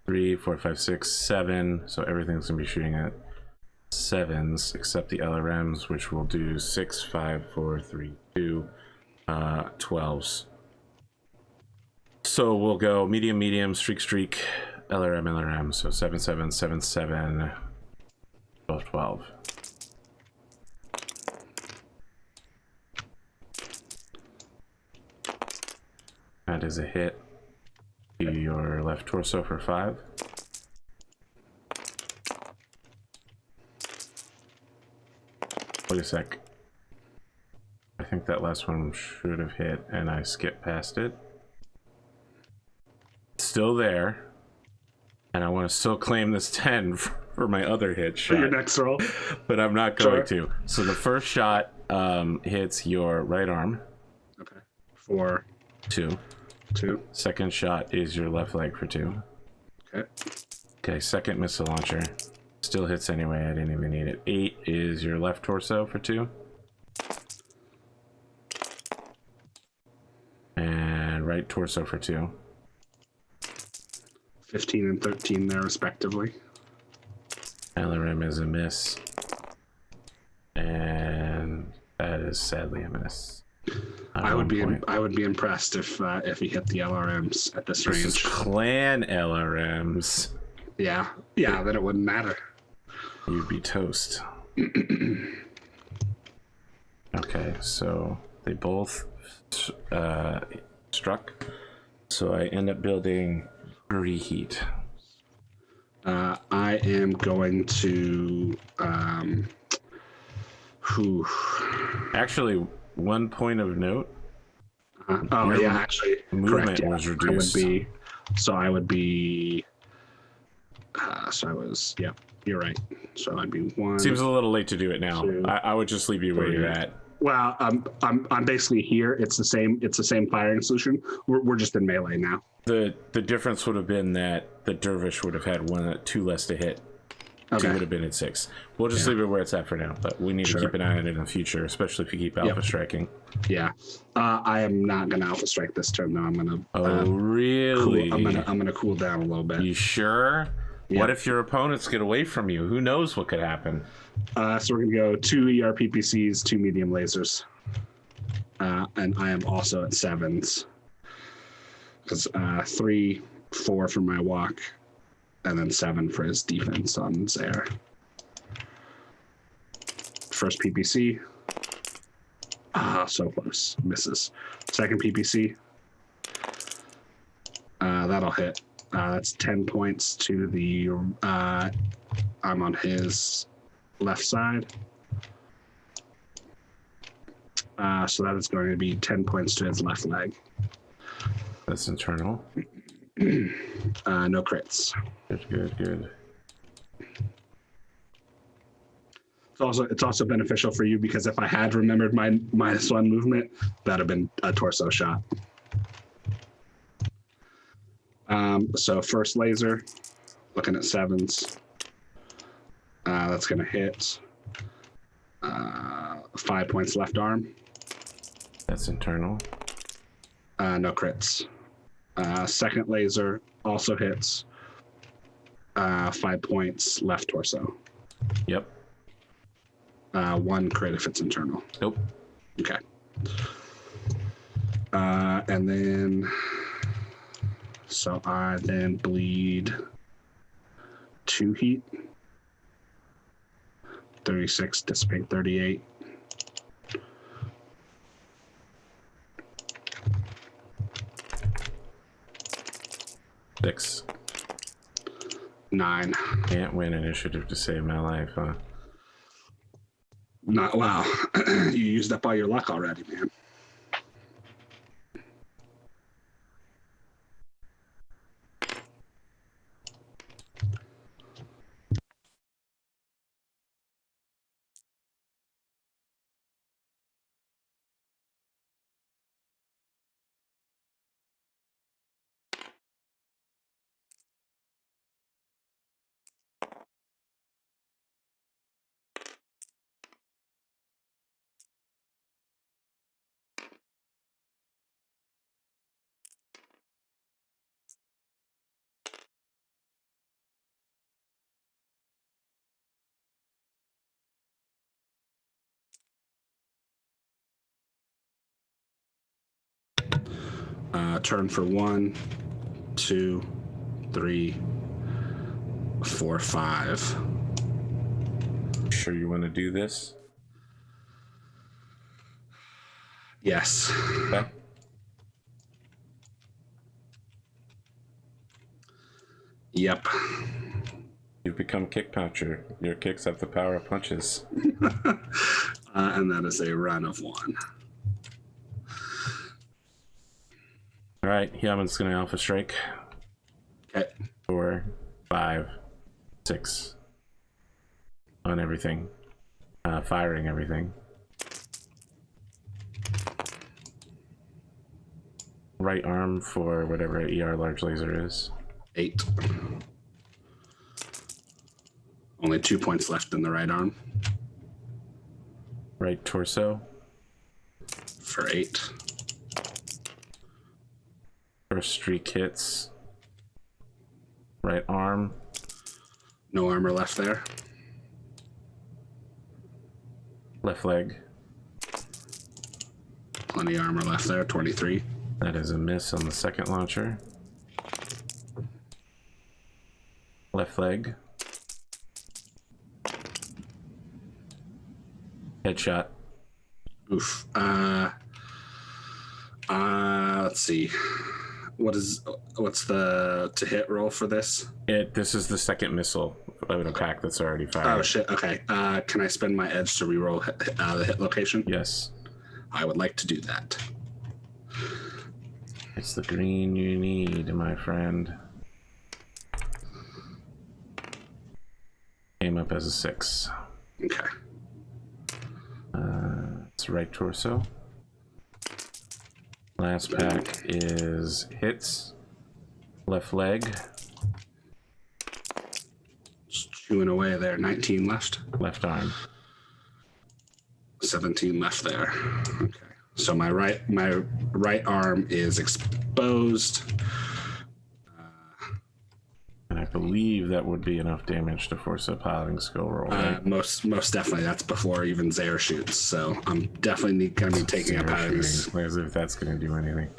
3, 4, 5, 6, 7. So everything's going to be shooting at 7s except the LRMs, which will do 6, 5, 4, 3, 2, 12s. So we'll go medium, streak, LRM. So 7, 7, 7, 7, 12, 12. That is a hit to your left torso for 5. Wait a sec. I think that last one should have hit and I skipped past it. It's still there. And I want to still claim this 10 for my other hit shot. For your next roll. But I'm not going to. So the first shot hits your right arm. Okay. For 2. 2. Second shot is your left leg for 2. Okay. Okay, second missile launcher. Still hits anyway, I didn't even need it. 8 is your left torso for 2. And right torso for 2. 15 and 13 there respectively. LRM is a miss. And that is sadly a miss. I would be impressed if he hit the LRMs at this range. This is clan LRMs. Yeah, then it wouldn't matter. You'd be toast. Okay, so they both struck. So I end up building reheat. I am going to Actually, one point of note. Actually, movement correct, was reduced. I would be. You're right. So I'd be 1. Seems a little late to do it now. 2, I would just leave you where you're at. Well, I'm basically here. It's the same firing solution. We're just in melee now. The difference would have been that the dervish would have had 2 less to hit. Okay. 2 would have been at 6. We'll just leave it where it's at for now, but we need to keep an eye on it in the future, especially if you keep alpha striking. Yeah. I am not gonna alpha strike this turn though. I'm gonna really? I'm gonna cool down a little bit. You sure? Yep. What if your opponents get away from you? Who knows what could happen? So we're gonna go 2 ERPPCs, 2 medium lasers. And I am also at 7s. Because 3, 4 for my walk, and then 7 for his defense on Zaire. First PPC. So close. Misses. Second PPC. That'll hit. That's 10 points to the... I'm on his left side. So that is going to be 10 points to his left leg. That's internal. No crits. Good. It's also beneficial for you because if I had remembered my -1 movement, that'd have been a torso shot. So first laser, looking at 7s. That's gonna hit. 5 points left arm. That's internal. No crits. Second laser also hits. 5 points left torso. Yep. 1 crit if it's internal. Nope. Okay. And then, so I then bleed 2 heat. 36, dissipate 38. Six. 9. Can't win initiative to save my life, huh? Not wow. You used up all your luck already, man. Turn for 1, 2, 3, 4, 5. Sure you want to do this? Yes. Okay. Yep. You've become Kick Puncher. Your kicks have the power of punches. And that is a run of 1. All right, Yaman's gonna alpha strike. Okay. 4, 5, 6 on everything. Firing everything. Right arm for whatever ER large laser is. 8. Only 2 points left in the right arm. Right torso. For 8. First streak hits. Right arm. No armor left there. Left leg. Plenty armor left there. 23. That is a miss on the second launcher. Left leg. Headshot. Oof. Let's see. What's the to hit roll for this? This is the second missile of an attack that's already fired. Oh shit. Okay. Can I spend my edge to reroll the hit location? Yes. I would like to do that. It's the green you need, my friend. Came up as a 6. Okay. It's right torso. Last pack is hits. Left leg. Just Chewing away there. 19 left. Left arm. 17 left there. Okay. So my right arm is exposed. And I believe that would be enough damage to force a piloting skill roll, right? Most definitely. That's before even Zaire shoots. So I'm definitely going to be taking a piloting. As if that's going to do anything.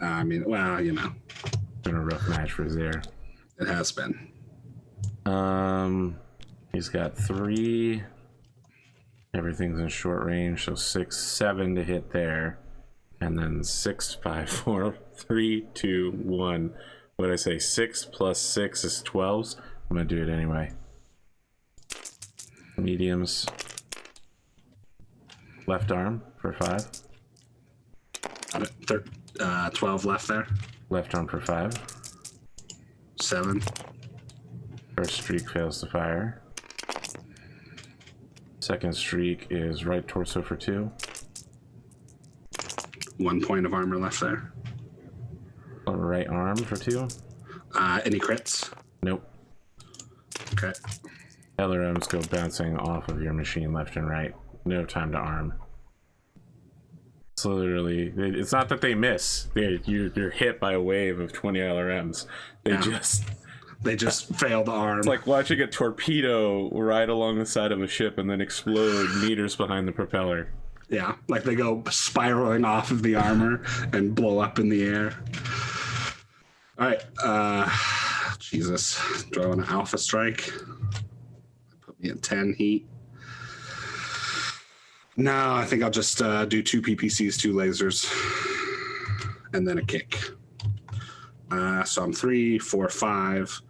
I mean, well, you know. It's been a rough match for Zaire. It has been. He's got 3. Everything's in short range, so 6, 7 to hit there. And then 6, 5, 4, 3, 2, 1. What did I say? 6 plus 6 is 12s. I'm going to do it anyway. Mediums. Left arm for 5. Got it. 12 left there. Left arm for 5. 7. First streak fails to fire. Second streak is right torso for 2. 1 point of armor left there. Right arm for 2. Any crits? Nope. Okay. LRMs go bouncing off of your machine left and right. No time to arm. It's literally, it's not that they miss. You're hit by a wave of 20 LRMs. They just fail the arm. It's like watching a torpedo ride along the side of a ship and then explode meters behind the propeller. Yeah, like they go spiraling off of the armor and blow up in the air. All right. Jesus. Do I want an alpha strike? Put me at 10 heat. No, I think I'll just do 2 PPCs, 2 lasers, and then a kick. So I'm 3, 4, 5,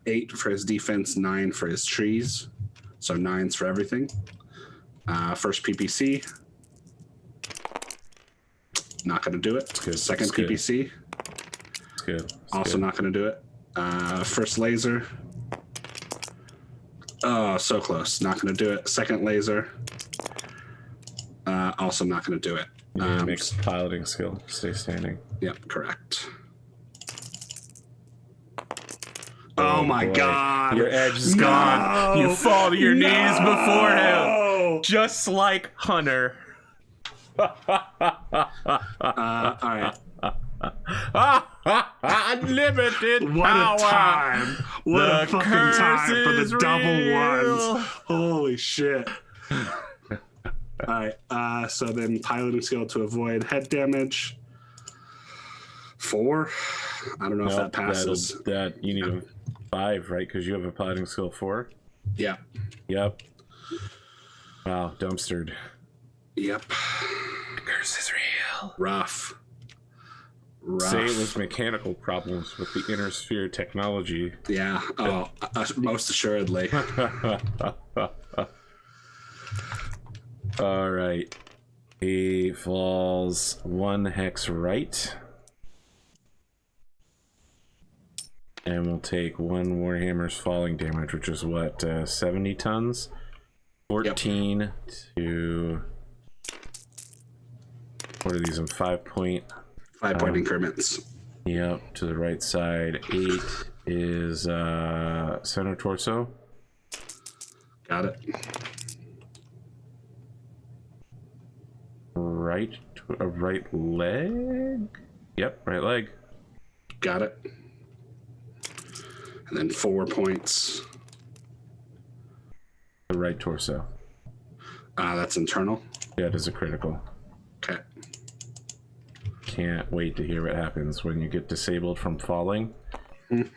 8 for his defense, 9 for his trees. So 9s for everything. First PPC. Not going to do it. Good. Second It's good. PPC. It's good. It's Also good. not going to do it. First laser. Oh, so close. Not going to do it. Second laser. Also not going to do it. Yeah, makes piloting skill. Stay standing. Yep, correct. Oh my boy. God. Your edge is gone. You fall to your knees before him. Just like Hunter. All right. Unlimited What power. a time. What The a fucking curse time for is the double real. ones. Holy shit. All right. So then piloting skill to avoid head damage. 4. I don't know if that passes. That you need a 5, right? Because you have a piloting skill 4. Yeah. Yep. Wow, dumpstered. Yep. The curse is real. Rough. Say it was mechanical problems with the inner sphere technology. Yeah. Oh, most assuredly. All right. He falls 1 hex right. And we'll take 1 Warhammer's falling damage, which is what, 70 tons? 14 to... What are these in 5 point? 5 point increments. Yep, to the right side. 8 is center torso. Got it. Right leg? Yep, right leg. Got it. And then 4 points. The right torso. That's internal. Yeah, it is a critical. Okay. Can't wait to hear what happens when you get disabled from falling. If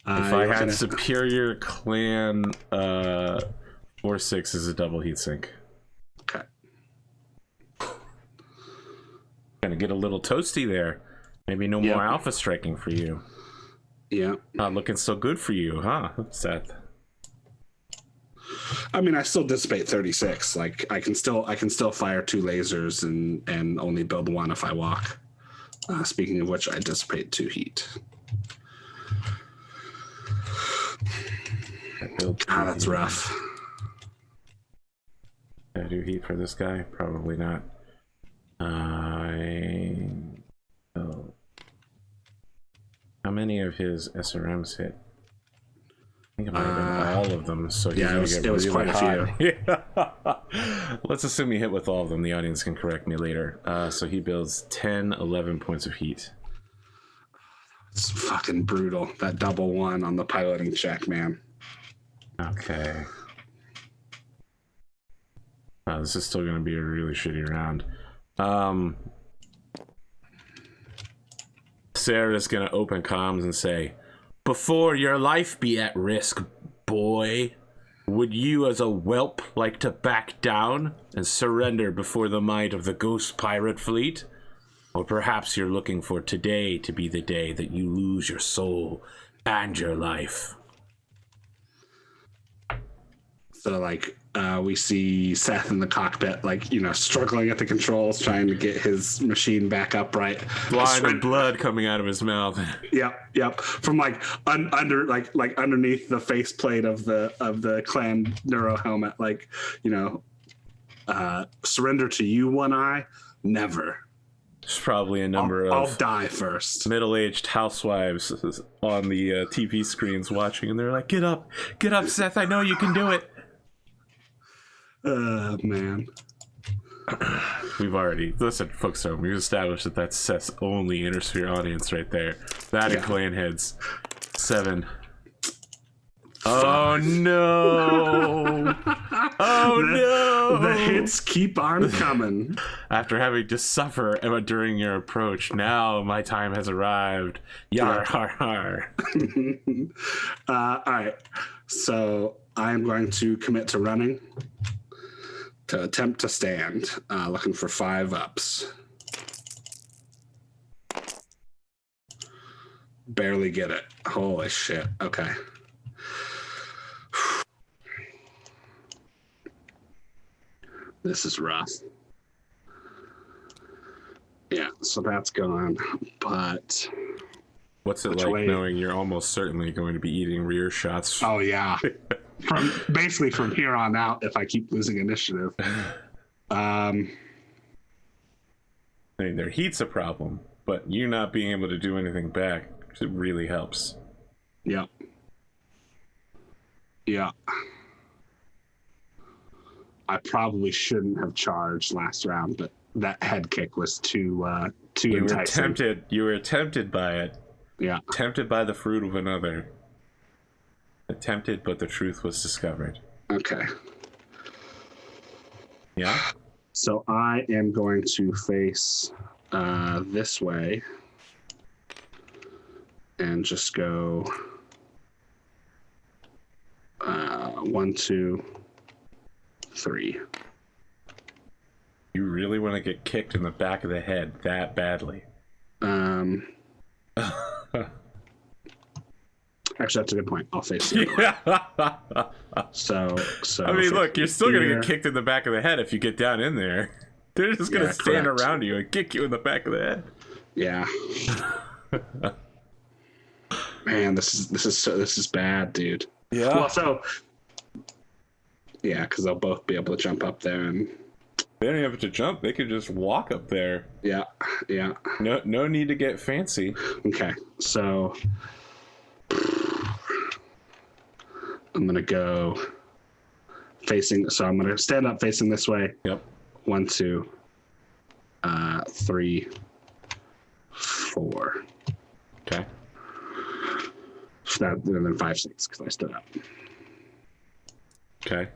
I had Superior Clan 4/6 is a double heatsink. Okay. Gonna get a little toasty there. Maybe no more alpha striking for you. Yeah. Not looking so good for you, huh, Seth? I mean, I still dissipate 36. Like I can still fire 2 lasers and only build 1 if I walk. Speaking of which, I dissipate 2 heat. That's rough. Can I do heat for this guy? Probably not. How many of his SRMs hit? think it might have been all of them. So yeah, it was quite a few. Yeah. Let's assume he hit with all of them. The audience can correct me later. So he builds 10, 11 points of heat. It's fucking brutal. That double one on the piloting check, man. Okay. This is still going to be a really shitty round. Sarah's going to open comms and say, "Before your life be at risk, boy, would you as a whelp like to back down and surrender before the might of the ghost pirate fleet? Or perhaps you're looking for today to be the day that you lose your soul and your life." So, like, we see Seth in the cockpit, like, struggling at the controls, trying to get his machine back upright. Line of blood coming out of his mouth. Yep. From like underneath the faceplate of the clan neuro helmet, like, surrender to you, One Eye, never. There's probably a number I'll of die first. middle-aged housewives on the TV screens watching, and they're like, get up, Seth, I know you can do it. Man. Listen, folks, we've established that that's Seth's only Intersphere audience right there. That and clan heads. 7. Oh no! The hits keep on coming. After having to suffer during your approach, now my time has arrived. Yar har har. All right. So I am going to commit to running to attempt to stand. Looking for 5 ups. Barely get it. Holy shit. Okay. This is rough. Yeah, so that's gone. But what's it like knowing you're almost certainly going to be eating rear shots? Oh yeah. From here on out, if I keep losing initiative. I mean, their heat's a problem, but you not being able to do anything back, it really helps. Yeah. I probably shouldn't have charged last round, but that head kick was too enticing. You were tempted by it. Yeah. Tempted by the fruit of another. Tempted, but the truth was discovered. Okay. Yeah? So I am going to face this way and just go 1, 2, 3. You really want to get kicked in the back of the head that badly? Actually, that's a good point. I'll face the other way. So I mean, look, you're still going to get kicked in the back of the head if you get down in there. They're just going to stand around you and kick you in the back of the head. Yeah. Man, this is bad, dude. Yeah. Well, so yeah, because they'll both be able to jump up there, and they don't have to jump. They could just walk up there. Yeah. No need to get fancy. Okay, so I'm gonna go facing. So I'm gonna stand up facing this way. Yep. 1, 2, 3, 4. Okay. And then 5, 6 because I stood up. Okay.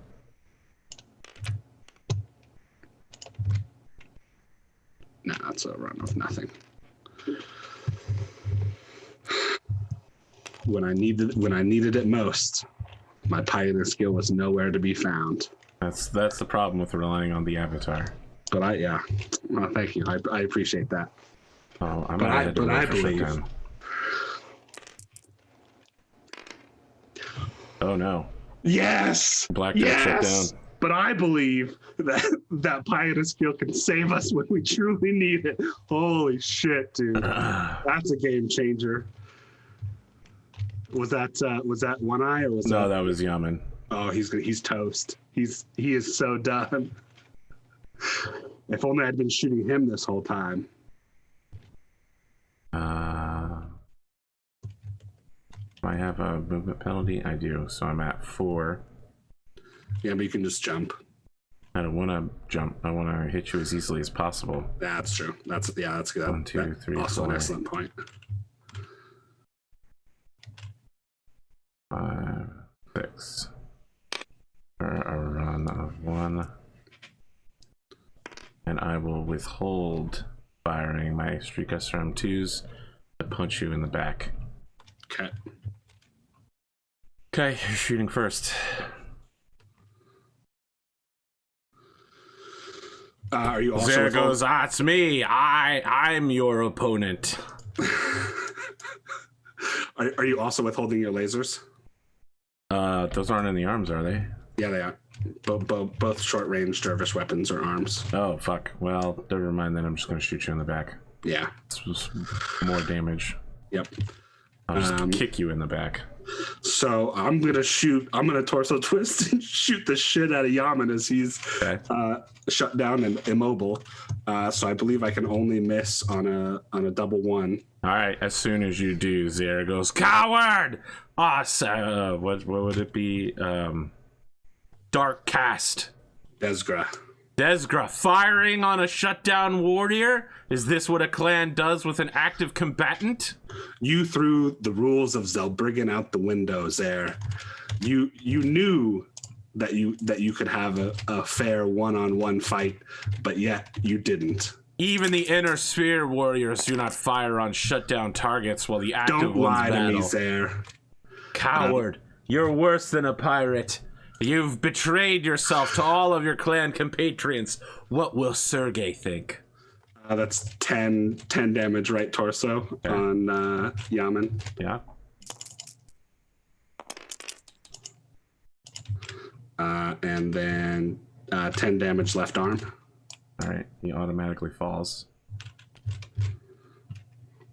No, that's a run of nothing. When I needed it most, my piloting skill was nowhere to be found. That's the problem with relying on the avatar. But well, thank you. I appreciate that. Oh, I believe. Oh no. Yes. Blackjack shut down. But I believe that piloting skill can save us when we truly need it. Holy shit, dude! That's a game changer. Was that One Eye or was No, that was Yaman. Oh, he's toast. He is so done. If only I'd been shooting him this whole time. Do I have a movement penalty? I do, so I'm at 4. Yeah, but you can just jump. I don't want to jump. I want to hit you as easily as possible. That's true. That's good. 1, 2, 3, also 4. an excellent point. 5, 6. For a run of 1. And I will withhold firing my Streak SRM2s to punch you in the back. Okay. Okay, you're shooting first. Are you also There goes, it's me. I'm your opponent. Are you also withholding your lasers? Those aren't in the arms, are they? Yeah, they are. Both short-range dervish weapons are arms. Oh, fuck. Well, never mind then. I'm just going to shoot you in the back. Yeah. It's just more damage. Yep. I'll just kick you in the back. So I'm gonna torso twist and shoot the shit out of Yaman as he's shut down and immobile. So I believe I can only miss on a double 1. All right, as soon as you do, Zara goes, coward! So, what would it be? Dark Cast. Desgra, firing on a shutdown warrior? Is this what a clan does with an active combatant? You threw the rules of Zelbriggan out the windows there. You knew that you could have a fair one-on-one fight, but yet you didn't. Even the inner sphere warriors do not fire on shutdown targets while the active Don't ones lie battle. to me, Zare. Coward, you're worse than a pirate. You've betrayed yourself to all of your clan compatriots. What will Sergei think? That's 10 damage right torso on Yaman. Yeah. And then 10 damage left arm. All right, he automatically falls.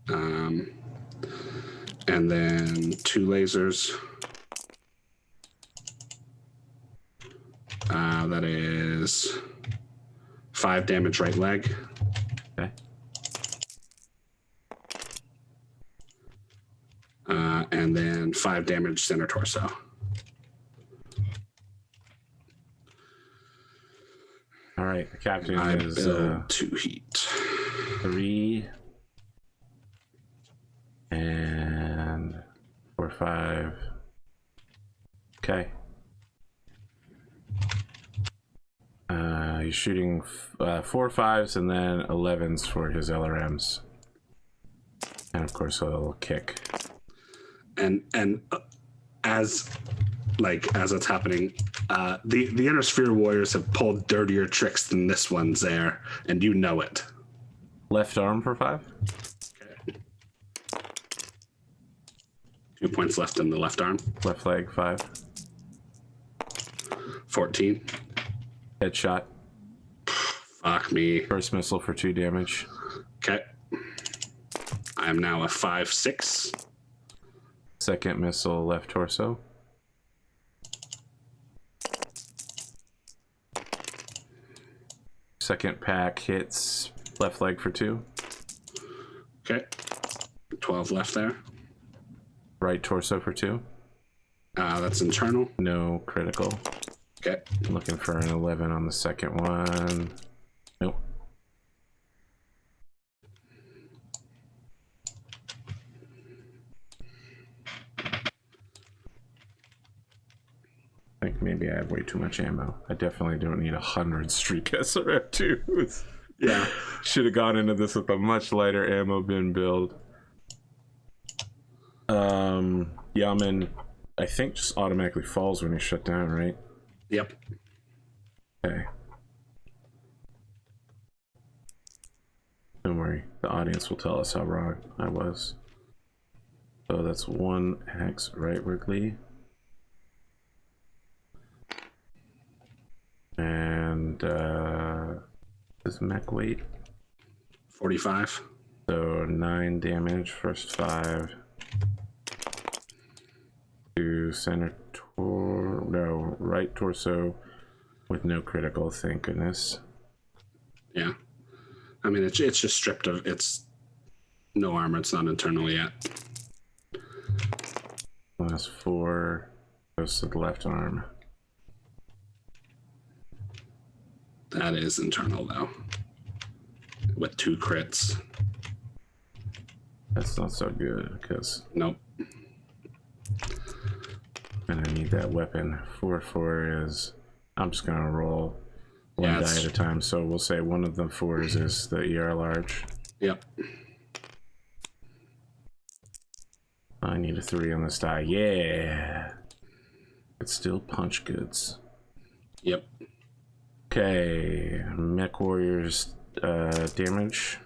And then 2 lasers. That is 5 damage right leg. Okay. And then 5 damage center torso. All right, the captain I is build 2 heat. 3 and 4, 5. Okay. He's shooting 4 5s and then 11s for his LRMs, and of course a little kick. And as it's happening, the inner sphere warriors have pulled dirtier tricks than this one's there, and you know it. Left arm for 5. Okay. 2 points left in the left arm. Left leg 5. 14. Headshot. Fuck me. First missile for 2 damage. Okay. I'm now a 5/6. Second missile left torso. Second pack hits left leg for 2. Okay. 12 left there. Right torso for 2. That's internal. No critical. Okay. I'm looking for an 11 on the second one. Nope. I think maybe I have way too much ammo. I definitely don't need 100 Streak SRF2s. Yeah. Should have gone into this with a much lighter ammo bin build. Yaman, I think, just automatically falls when he's shut down, right? Yep. Okay. Don't worry, the audience will tell us how wrong I was. So that's 1 hex right Wiggly. And does Mech weight? 45. So 9 damage, first 5. To center right torso with no critical, thank goodness. Yeah. I mean, it's just stripped of, it's no armor, it's not internal yet. Plus 4 goes to the left arm. That is internal, though. With 2 crits. That's not so good, because Nope. I'm gonna need that weapon. 4 is... I'm just gonna roll one die at a time, so we'll say one of the 4s is the ER large. Yep. I need a 3 on this die. Yeah! It's still punch goods. Yep. Okay, Mech Warrior's damage.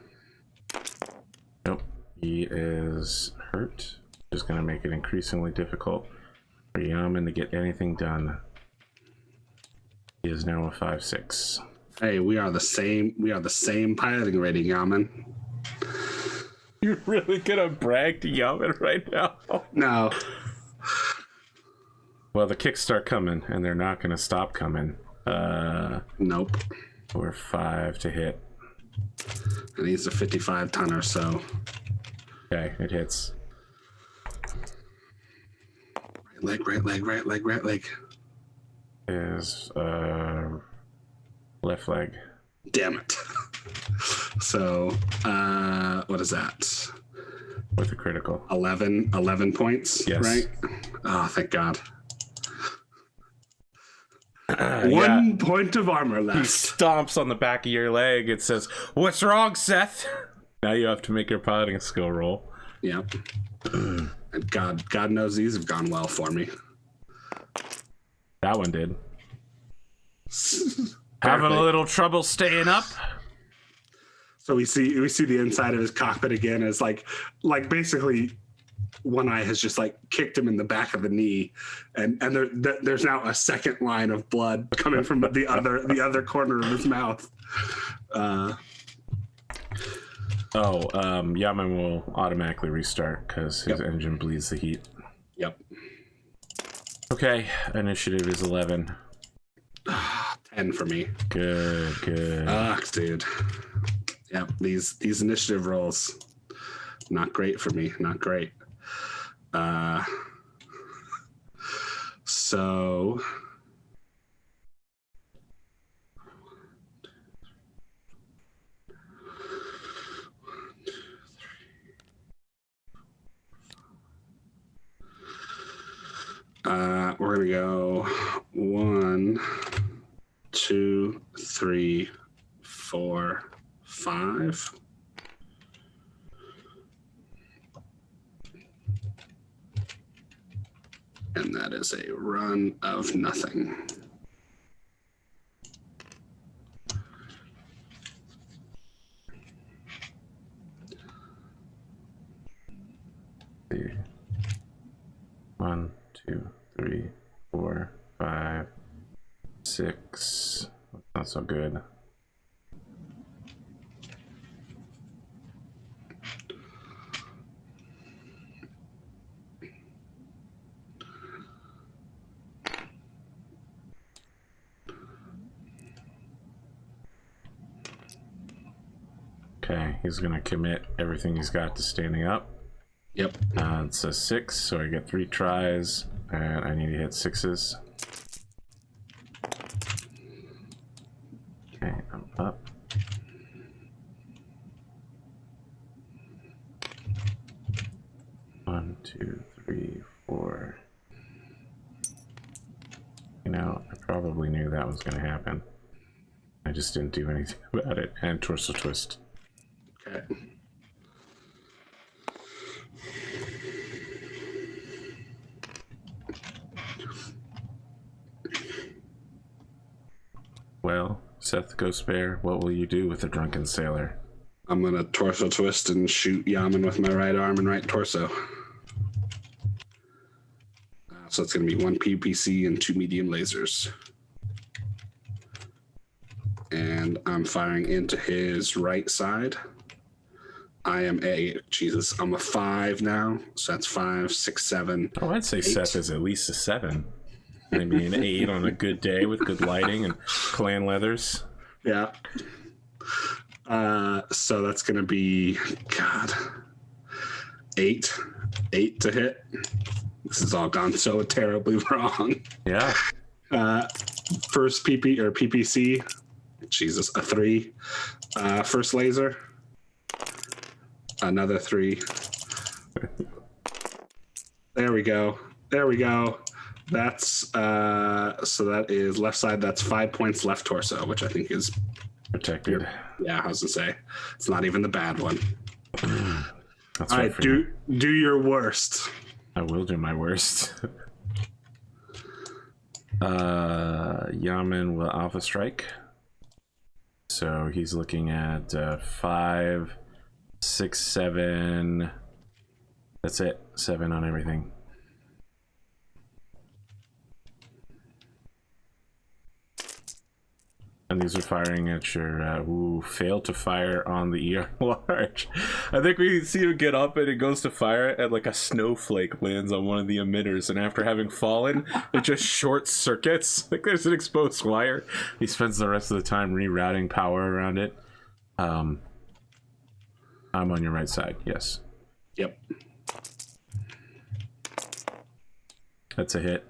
Nope, he is hurt. Just gonna make it increasingly difficult for Yaman to get anything done. He is now a 5/6. Hey, we are the same piloting rating, Yaman. You're really gonna brag to Yaman right now? No. Well, the kicks start coming, and they're not gonna stop coming. Nope. Or 5 to hit. And he's a 55 tonner, so. Okay, it hits. Right leg. Is left leg. Damn it. So, what is that? With a critical. 11 points, Yes. right? Oh, thank God. Yeah. 1 point of armor He left. stomps on the back of your leg. It says, "What's wrong, Seth?" Now you have to make your piloting skill roll. Yep. And God knows these have gone well for me. That one did. Having a little trouble staying up? So we see the inside of his cockpit again as like basically one eye has just like kicked him in the back of the knee, and there's now a second line of blood coming from the other corner of his mouth. Yaman will automatically restart because his engine bleeds the heat. Yep. Okay, initiative is 11. 10 for me. Good. Dude. Yep, these initiative rolls, not great for me. Not great. So we're gonna go 1, 2, 3, 4, 5. And that is a run of nothing. See. 1, 2, 3, 4, 5, 6. Not so good. Okay, he's gonna commit everything he's got to standing up. Yep. It's a 6, so I get 3 tries, and I need to hit 6s. Okay, I'm up. One, 2, 3, 4. You know, I probably knew that was going to happen. I just didn't do anything about it. And torso twist. Okay. Well, Seth Ghost Bear, what will you do with the drunken sailor? I'm gonna torso twist and shoot Yaman with my right arm and right torso. So it's gonna be 1 PPC and 2 medium lasers. And I'm firing into his right side. I'm a 5 now. So that's 5, 6, 7. Oh, I'd say 8. Seth is at least a 7. Maybe an 8 on a good day with good lighting and clan leathers. Yeah. So that's gonna be 8 to hit. This has all gone so terribly wrong. Yeah. First PPC. Jesus, a 3. First laser. Another 3. There we go. That's so that is left side. That's 5 points left torso, which I think is Protected. Yeah, I was gonna say it's not even the bad one. That's All right, do your worst. I will do my worst. Yaman will alpha strike. So he's looking at 5, 6, 7. That's it. 7 on everything. And these are firing at your failed to fire on the ER large. I think we see him get up and it goes to fire and like a snowflake lands on one of the emitters, and after having fallen it just short circuits. Like there's an exposed wire. He spends the rest of the time rerouting power around it. I'm on your right side. Yes. Yep. That's a hit.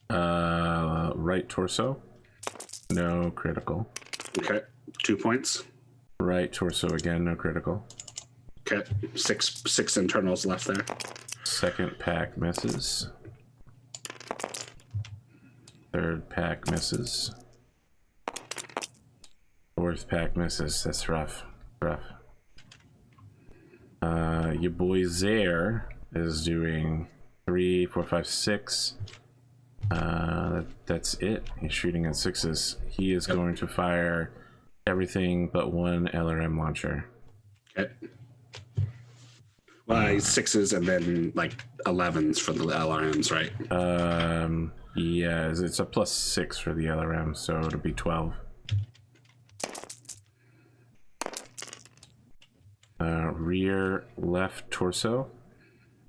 Right torso. No critical. Okay. 2 points. Right torso again, no critical. Okay. Six internals left there. Second pack misses. Third pack misses. Fourth pack misses. That's rough. Your boy Zaire is doing 3, 4, 5, 6. That's it. He's shooting at 6s. He is going to fire everything but one LRM launcher. Okay. Well, 6s and then like 11s for the LRMs, right? Yeah, it's a +6 for the LRM, so it'll be 12. Rear left torso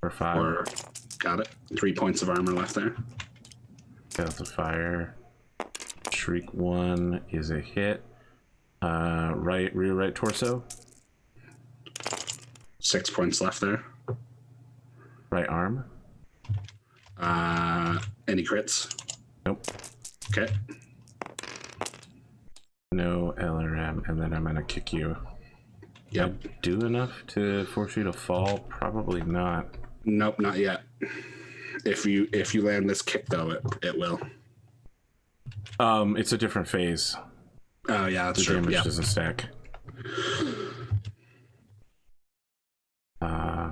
for 5. Got it. 3 points of armor left there. Fails to fire. Shriek 1 is a hit. Rear right torso. 6 points left there. Right arm. Any crits? Nope. Okay. No LRM, and then I'm gonna kick you. Yep. Do enough to force you to fall? Probably not. Nope, not yet. If you land this kick though, it will. It's a different phase. Oh yeah, that's the true. damage Yeah. doesn't stack.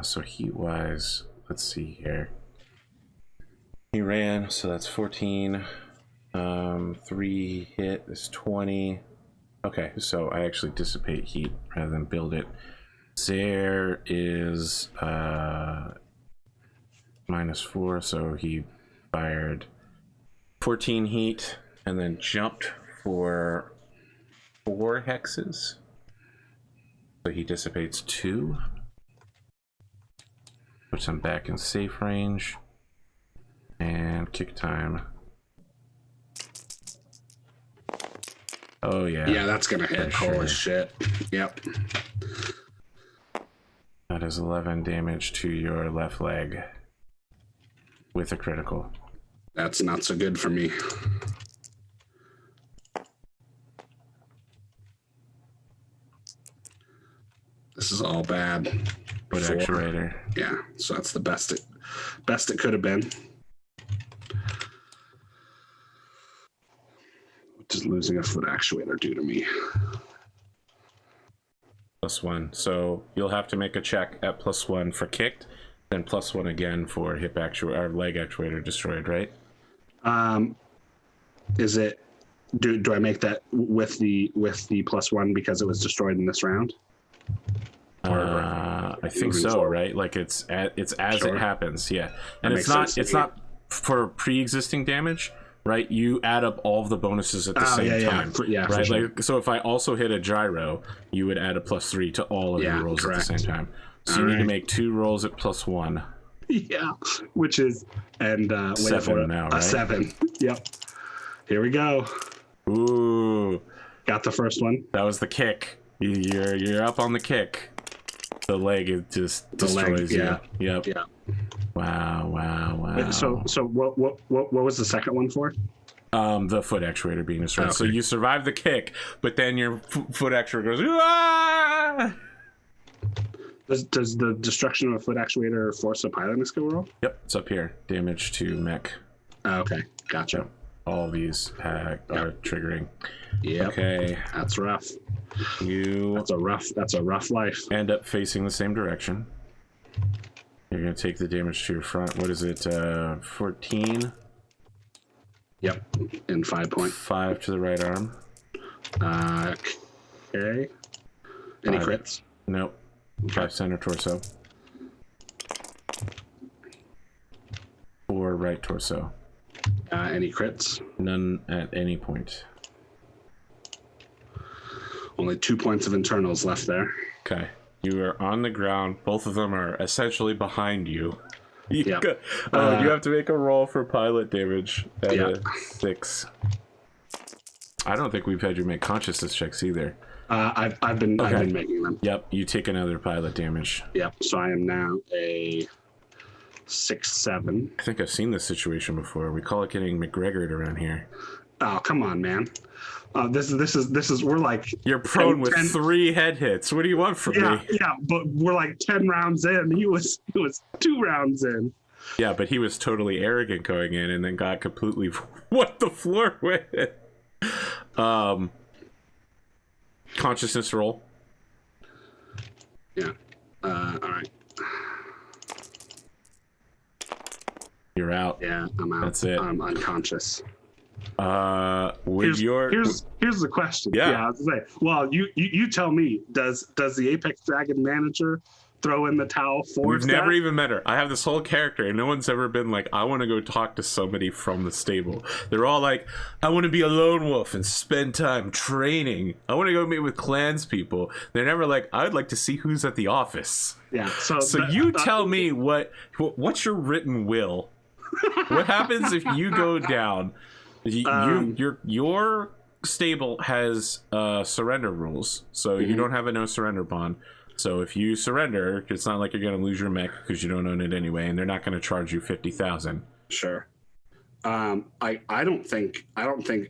So heat wise, let's see here. He ran, so that's 14. 3 hit is 20. Okay, so I actually dissipate heat rather than build it. Zaire is -4, so he fired 14 heat and then jumped for 4 hexes. So he dissipates 2. Puts him back in safe range. And kick time. Oh yeah. Yeah, that's gonna hit. For Holy sure. shit. Yep. That is 11 damage to your left leg. With a critical. That's not so good for me. This is all bad. With actuator. Yeah, so that's the best it could have been. What does losing a foot actuator do to me? +1. So you'll have to make a check at +1 for kicked, then +1 again for hip actuator or leg actuator destroyed, right? Is it do I make that with the +1 because it was destroyed in this round? I think so, right? Like it's as Sure. it happens, yeah. And That it's makes sense to it's me. not for pre-existing damage, right? You add up all of the bonuses at the same time, for right? sure. Like so, if I also hit a gyro, you would add a +3 to all of Yeah, your rolls correct. at the same time. So you All need to right. make 2 rolls at +1. Yeah, which is wait 7 for it. now, A right? 7. Yep. Here we go. Ooh, Got the first one. that was the kick. You're up on the kick. the leg, it just destroys you. Yep. Yeah. Wow. So what was the second one for? The foot actuator being destroyed. Okay. So you survive the kick, but then your foot actuator goes, ah! Does the destruction of a foot actuator force a piloting skill roll? Yep, it's up here. Damage to mech. Okay, gotcha. Yep. All these are triggering. Yeah. Okay. That's rough. That's a rough life. End up facing the same direction. You're gonna take the damage to your front. What is it? 14. Yep. And 5 points. 5 to the right arm. Okay. Any crits? Nope. 5 center torso. 4 right torso. Any crits? None at any point. Only 2 points of internals left there. Okay. You are on the ground. Both of them are essentially behind you. You have to make a roll for pilot damage at a 6. I don't think we've had you make consciousness checks either. I've been making them. Yep, you take another pilot damage. Yep. So I am now a 6/7. I think I've seen this situation before. We call it getting McGregored around here. Oh, come on, man. This is we're like, you're prone with 3 head hits. What do you want from me? Yeah, but we're like 10 rounds in. He was 2 rounds in. Yeah, but he was totally arrogant going in and then got completely what the floor with. Consciousness roll. Yeah. All right. You're out. Yeah, I'm out. That's it. I'm unconscious. Here's the question. I was gonna say, well, you tell me. Does the Apex Dragon manager throw in the towel for? We've never even met her. I have this whole character, and no one's ever been like, I want to go talk to somebody from the stable. They're all like, I want to be a lone wolf and spend time training. I want to go meet with clans people. They're never like, I'd like to see who's at the office. Yeah. So you tell me what's your written will? What happens if you go down? Your stable has surrender rules, so you don't have a no surrender bond. So if you surrender, it's not like you're going to lose your mech because you don't own it anyway, and they're not going to charge you 50,000. Sure. I don't think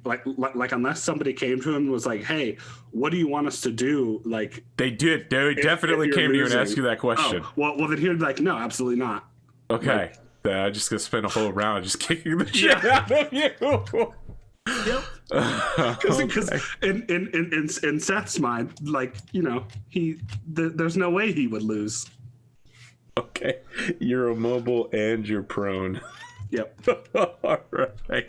like unless somebody came to him and was like, hey, what do you want us to do? Like they definitely came to you and asked you that question. Oh, well then he'd be like, no, absolutely not. Okay. I'm just gonna spend a whole round just kicking the shit out of you. Yep. Because in Seth's mind, like, you know, there's no way he would lose. Okay, you're immobile and you're prone. Yep. All right.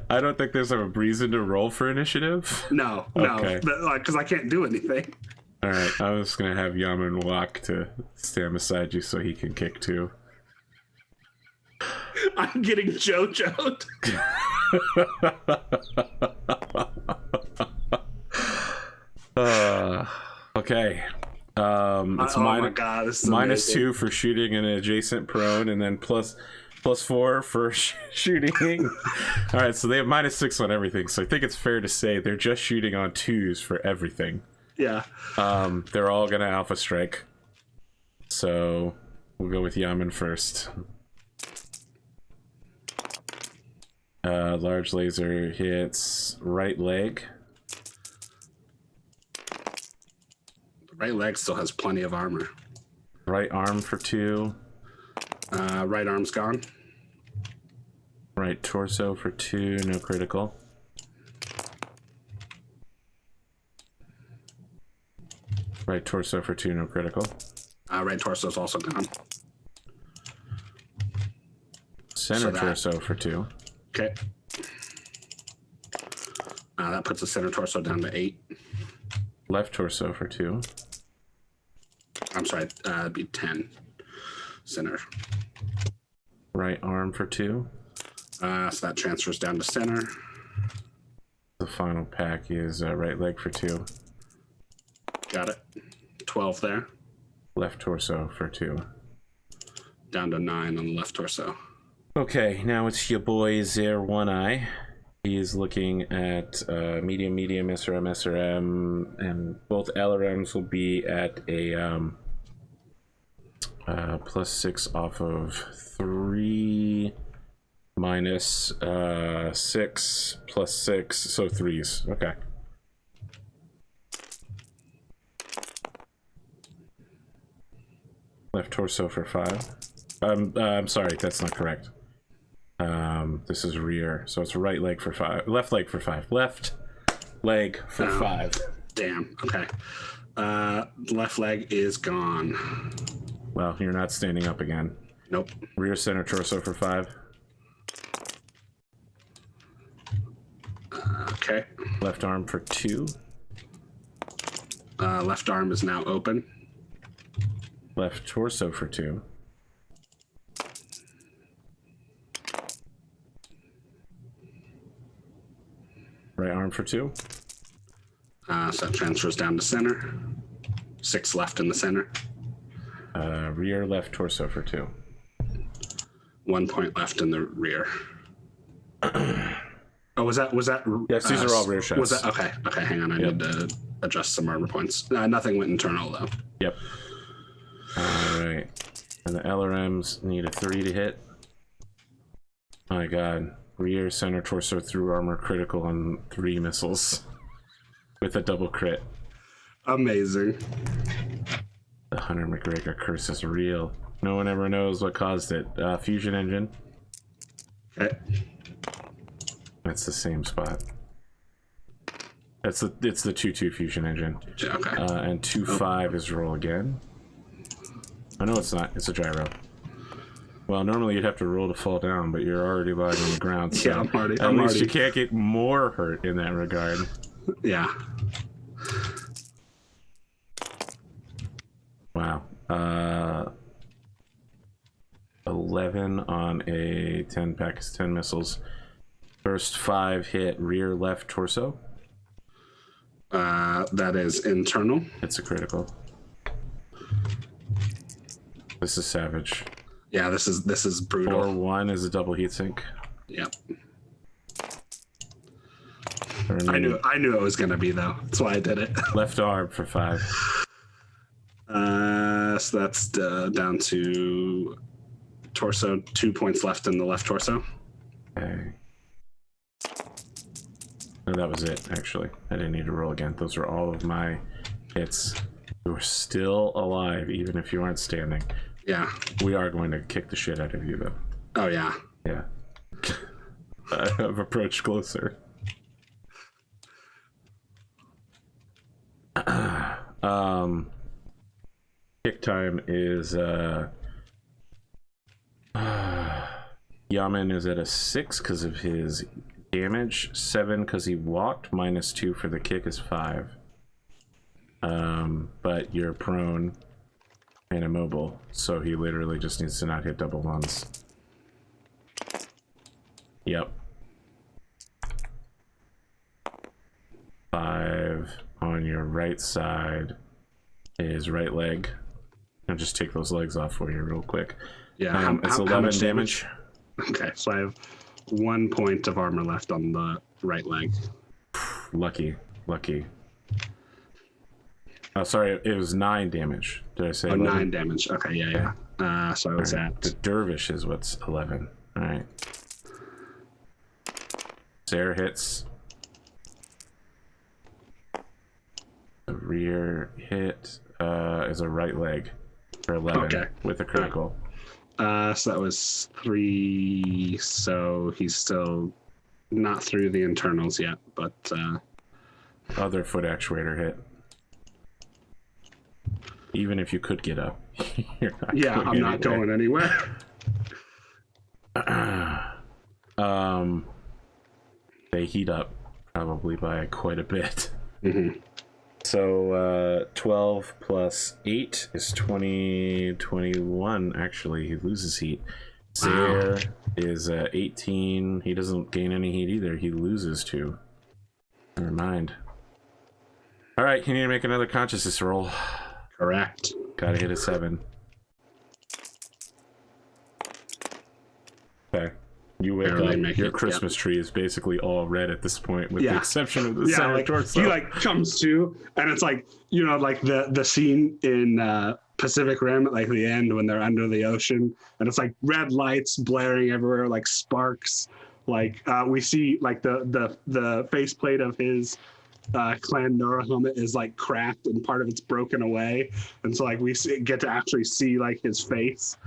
I don't think there's a reason to roll for initiative. No, okay. Because I can't do anything. All right, I was gonna have Yaman walk to stand beside you so he can kick too. I'm getting JoJo'd. Okay. It's my God, this is minus amazing. 2 for shooting an adjacent prone, and then plus 4 for shooting. All right, so they have minus 6 on everything. So I think it's fair to say they're just shooting on 2s for everything. Yeah. They're all gonna alpha strike. So we'll go with Yaman first. Large laser hits right leg. The right leg still has plenty of armor. Right arm for 2. Right arm's gone. Right torso for 2, no critical. Right torso for 2, no critical. Right torso's also gone. Center torso for 2. Okay. That puts the center torso down to 8. Left torso for 2. I'm sorry, it'd be 10. Center. Right arm for 2. So that transfers down to center. The final pack is right leg for 2. Got it. 12 there. Left torso for 2. Down to 9 on the left torso. Okay, now it's your boy Zare One Eye. He is looking at medium, SRM, and both LRMs will be at a +6 off of 3 minus 6 plus 6, so 3s. Okay. Left torso for 5. I'm sorry, that's not correct. This is rear, so it's right leg for 5. Left leg for 5. Left leg for 5. Damn. Okay. Left leg is gone. Well, you're not standing up again. Nope. Rear center torso for 5. Okay. Left arm for 2. Left arm is now open. Left torso for 2. Right arm for 2. So that transfers down to center. 6 left in the center. Rear left torso for 2. 1 point left in the rear. Oh, was that? Yes, these are all rear shots. Was that okay? Okay, hang on. I need to adjust some armor points. Nothing went internal though. Yep. All right. And the LRMs need a 3 to hit. My God. Rear center torso through armor critical on 3 missiles with a double crit. Amazing. The Hunter McGregor curse is real. No one ever knows what caused it. Fusion engine. Okay. That's the same spot. It's the 2-2 fusion engine. Okay. And 2-5 is roll again. Oh no, it's not. It's a gyro. Well, normally you'd have to roll to fall down, but you're already lying on the ground. So yeah, I'm already. At least you can't get more hurt in that regard. Yeah. Wow. 11 on a 10 pack is 10 missiles. First 5 hit rear left torso. That is internal. It's a critical. This is savage. Yeah, this is brutal. 4-1 is a double heatsink. Yep. I knew it was gonna be though. That's why I did it. Left arm for 5. So that's down to torso. 2 points left in the left torso. Okay. No, that was it, actually. I didn't need to roll again. Those are all of my hits. You are still alive, even if you aren't standing. Yeah. We are going to kick the shit out of you, though. Oh, yeah. Yeah. I've approached closer. Kick time is Yaman is at a 6 because of his damage, 7 because he walked, -2 for the kick is 5. But you're prone and immobile, so he literally just needs to not hit double ones. Yep. 5 on your right side is right leg. I'll just take those legs off for you real quick. Yeah, it's 11 damage. Okay, so I have 1 point of armor left on the right leg. Lucky. Oh, sorry, it was 9 damage. Did I say 11? 9 damage. Okay, yeah. So I was at... The dervish is what's 11. All right. Sarah hits. The rear hit is a right leg for 11 with a critical. So that was 3. So he's still not through the internals yet, but... Other foot actuator hit. Even if you could get up, you're not. Yeah, I'm not going anywhere. They heat up probably by quite a bit. Mm-hmm. So 12 plus 8 is 20, 21. Actually, he loses heat. Zaire is 18. He doesn't gain any heat either. He loses 2. Never mind. All right, you need to make another consciousness roll. Correct. Gotta hit a 7. Okay. You wake up, your Christmas tree is basically all red at this point, with the exception of the center torso. He comes to, and it's like, like the scene in Pacific Rim at like the end when they're under the ocean, and it's like red lights blaring everywhere, like sparks. Like we see like the faceplate of his clan Nora helmet is like cracked and part of it's broken away, and so like we get to actually see like his face,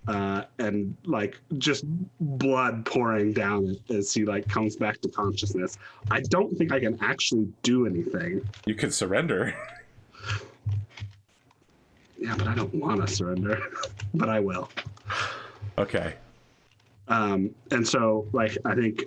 and like just blood pouring down as he like comes back to consciousness. I don't think I can actually do anything. You could surrender. Yeah, but I don't want to surrender. But I will. Okay. And so, like, I think...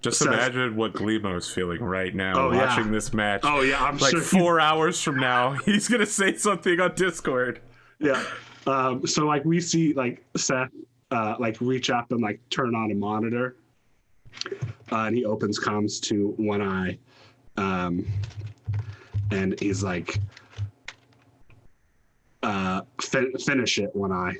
Just Seth, imagine what Glimo is feeling right now watching this match. Oh, yeah, I'm like sure. 4 hours from now, he's going to say something on Discord. Yeah. So, like, we see, like, Seth, like, reach up and, like, turn on a monitor. And he opens comms to One Eye. And he's like... finish it, One Eye,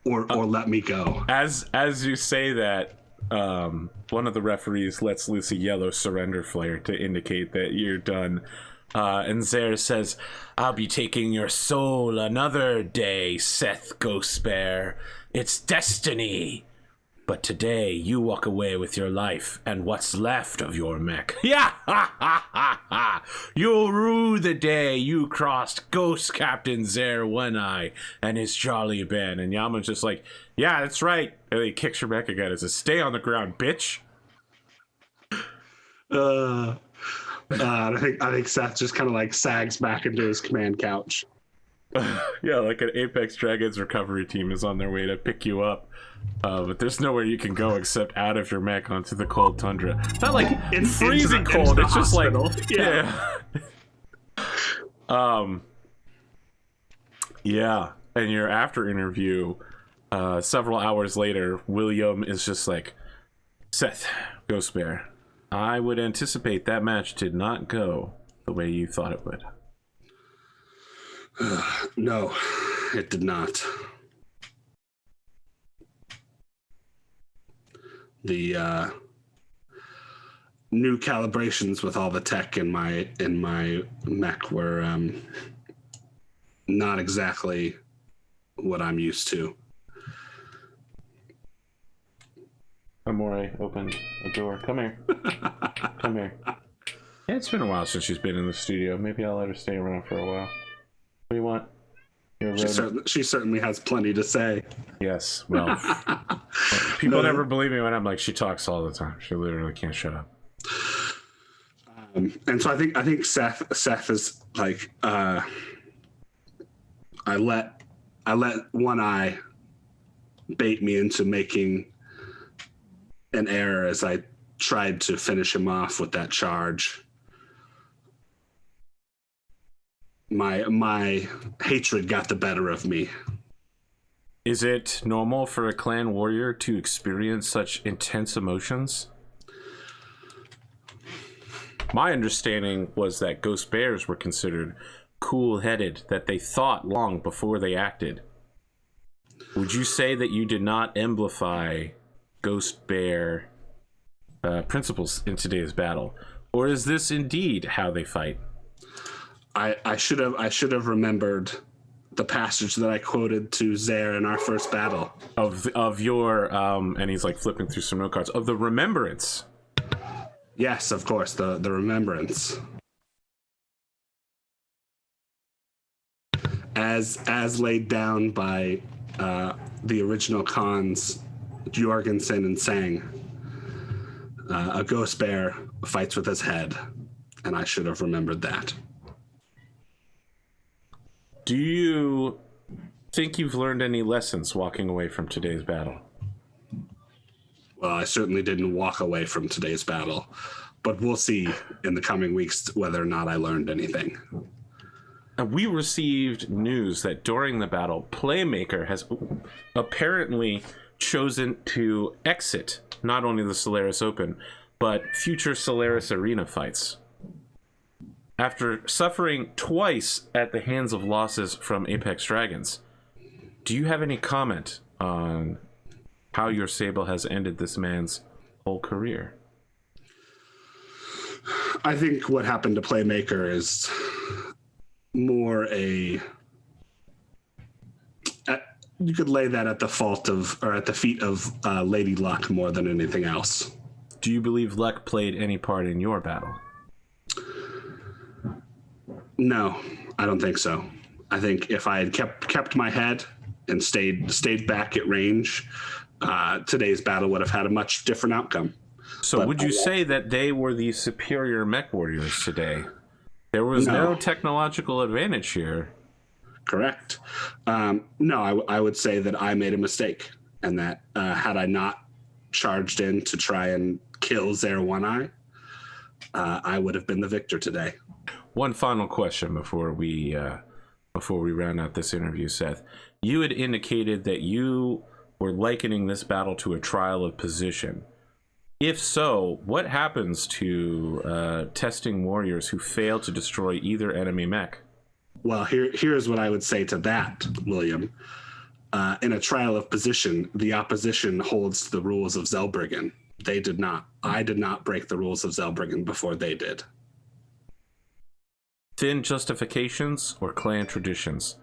or let me go. As you say that, one of the referees lets loose a yellow surrender flare to indicate that you're done. And Zare says, "I'll be taking your soul another day, Seth Ghostbear. It's destiny. But today you walk away with your life and what's left of your mech. Yeah, ha ha ha ha! You'll rue the day you crossed Ghost Captain Zare One Eye and his jolly band." And Yama's just like, "Yeah, that's right." And he kicks your mech again and says, "Stay on the ground, bitch." I think Seth just kind of like sags back into his command couch. Yeah, like an Apex Dragons recovery team is on their way to pick you up. But there's nowhere you can go except out of your mech onto the cold tundra. Not like freezing cold, it's just like, yeah. Yeah, and your after interview, several hours later, William is just like, "Seth, Ghostbear, I would anticipate that match did not go the way you thought it would." No, it did not. The new calibrations with all the tech in my mech were not exactly what I'm used to. Amore opened a door. Come here. Come here. Yeah, it's been a while since she's been in the studio. Maybe I'll let her stay around for a while. What do you want? She certainly has plenty to say. Yes, well, people never believe me when I'm like, she talks all the time. She literally can't shut up. And so I think Seth is like, I let One Eye bait me into making an error as I tried to finish him off with that charge. My hatred got the better of me. Is it normal for a clan warrior to experience such intense emotions? My understanding was that ghost bears were considered cool-headed, that they thought long before they acted. Would you say that you did not amplify ghost bear principles in today's battle? Or is this indeed how they fight? I should have remembered the passage that I quoted to Zare in our first battle. Of your and he's like flipping through some note cards of the remembrance. Yes, of course, the remembrance. As laid down by the original cons, Jorgensen and Sang. A ghost bear fights with his head, and I should have remembered that. Do you think you've learned any lessons walking away from today's battle? Well, I certainly didn't walk away from today's battle, but we'll see in the coming weeks whether or not I learned anything. And we received news that during the battle, Playmaker has apparently chosen to exit not only the Solaris Open, but future Solaris Arena fights. After suffering twice at the hands of losses from Apex Dragons, do you have any comment on how your Sable has ended this man's whole career? I think what happened to Playmaker is more a lay that at the feet of Lady Luck more than anything else. Do you believe luck played any part in your battle? No, I don't think so. I think if I had kept my head and stayed back at range, today's battle would have had a much different outcome. So would you say that they were the superior mech warriors today? There was no technological advantage here. Correct. No, I would say that I made a mistake, and that had I not charged in to try and kill Zare One-Eye, I would have been the victor today. One final question before we round out this interview, Seth. You had indicated that you were likening this battle to a trial of position. If so, what happens to testing warriors who fail to destroy either enemy mech? Well, here's what I would say to that, William. In a trial of position, the opposition holds the rules of Zellbriggen. They did not. I did not break the rules of Zellbriggen before they did. Thin justifications or clan traditions?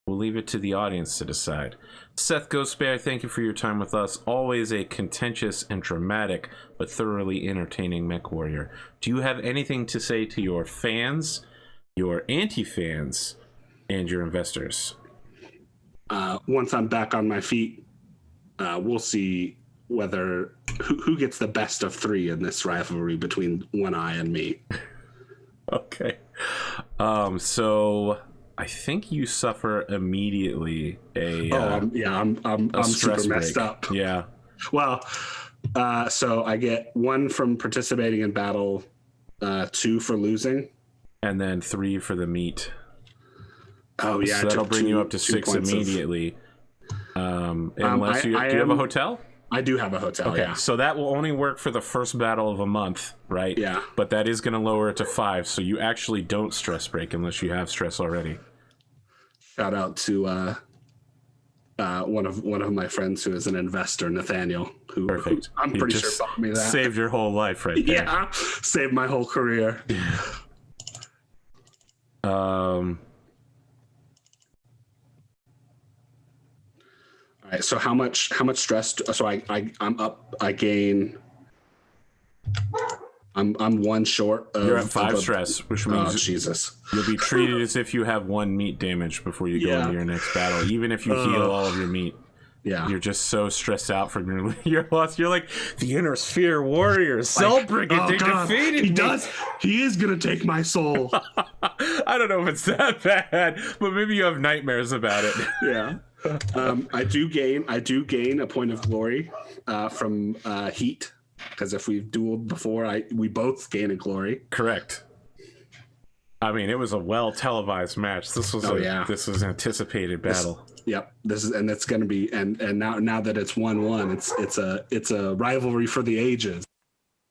We'll leave it to the audience to decide. Seth Ghostbear, thank you for your time with us. Always a contentious and dramatic, but thoroughly entertaining mech warrior. Do you have anything to say to your fans, your anti-fans, and your investors? Once I'm back on my feet, we'll see whether who gets the best of three in this rivalry between One-Eye and me. Okay. So I think you suffer immediately I'm super messed up. Yeah. Well, so I get 1 from participating in battle, 2 for losing, and then 3 for the meat. Oh yeah, so that'll bring you up to 6 immediately. Unless do you have a hotel? I do have a hotel. Okay, so that will only work for the first battle of a month, right? Yeah. But that is going to lower it to 5, so you actually don't stress break unless you have stress already. Shout out to one of my friends who is an investor, Nathaniel, who I'm pretty sure taught me that. Saved your whole life right there. Yeah, saved my whole career. All right, so how much stress? So I'm up. I gain. I'm 1 short of. You're at 5 stress, which means Jesus. You'll be treated as if you have 1 meat damage before you go into your next battle, even if you heal all of your meat. Yeah, you're just so stressed out from your loss. You're like the Inner Sphere warriors. Zellbriggen, they defeated me. He is gonna take my soul. I don't know if it's that bad, but maybe you have nightmares about it. Yeah. I do gain a point of glory from heat, because if we've dueled before, we both gain a glory. Correct. I mean, it was a well televised match. This was this was an anticipated battle. It's going to be and now that it's 1-1, it's a rivalry for the ages.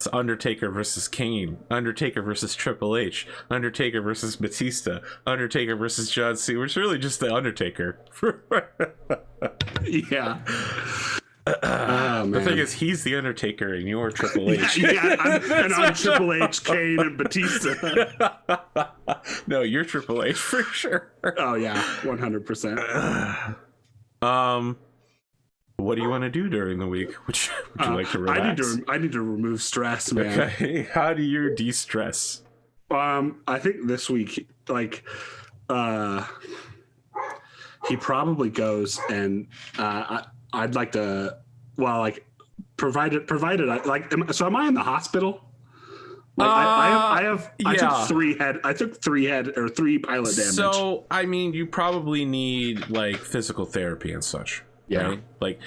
It's Undertaker versus Kane, Undertaker versus Triple H, Undertaker versus Batista, Undertaker versus John Cena, which is really just the Undertaker. Yeah. The thing is, he's the Undertaker and you're Triple H. I'm Triple H, Kane, and Batista. No, you're Triple H for sure. Oh yeah, 100%. What do you want to do during the week? Would you like to relax? I need to remove stress, man. Okay, how do you de-stress? I think this week, he probably goes and I'd like to, provided so am I in the hospital? I took 3 pilot damage. So I mean, you probably need physical therapy and such. Yeah. Right?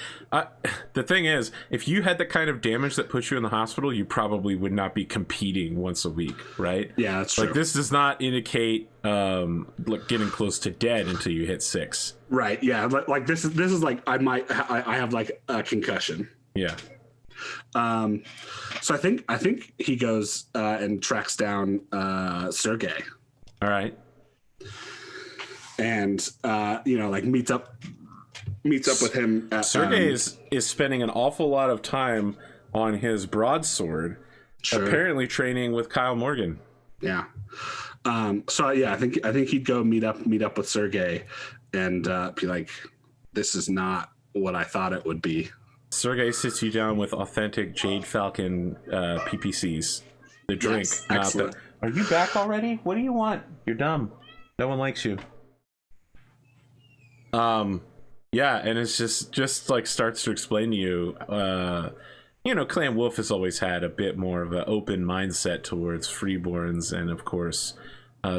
The thing is, if you had the kind of damage that puts you in the hospital, you probably would not be competing once a week, right? Yeah, that's true. This does not indicate getting close to dead until you hit 6. Right. Yeah. This is I have a concussion. Yeah. So I think he goes and tracks down Sergey. All right. And meets up with him at, Sergey is spending an awful lot of time on his broadsword, apparently training with Kyle Morgan. Yeah. I think he'd go meet up with Sergey and be like, this is not what I thought it would be. Sergey sits you down with authentic Jade Falcon PPCs. The drink, Yes, not excellent. the... Are you back already? What do you want? You're dumb. No one likes you. Yeah, and it's just like starts to explain to you, you know, Clan Wolf has always had a bit more of an open mindset towards freeborns and, of course,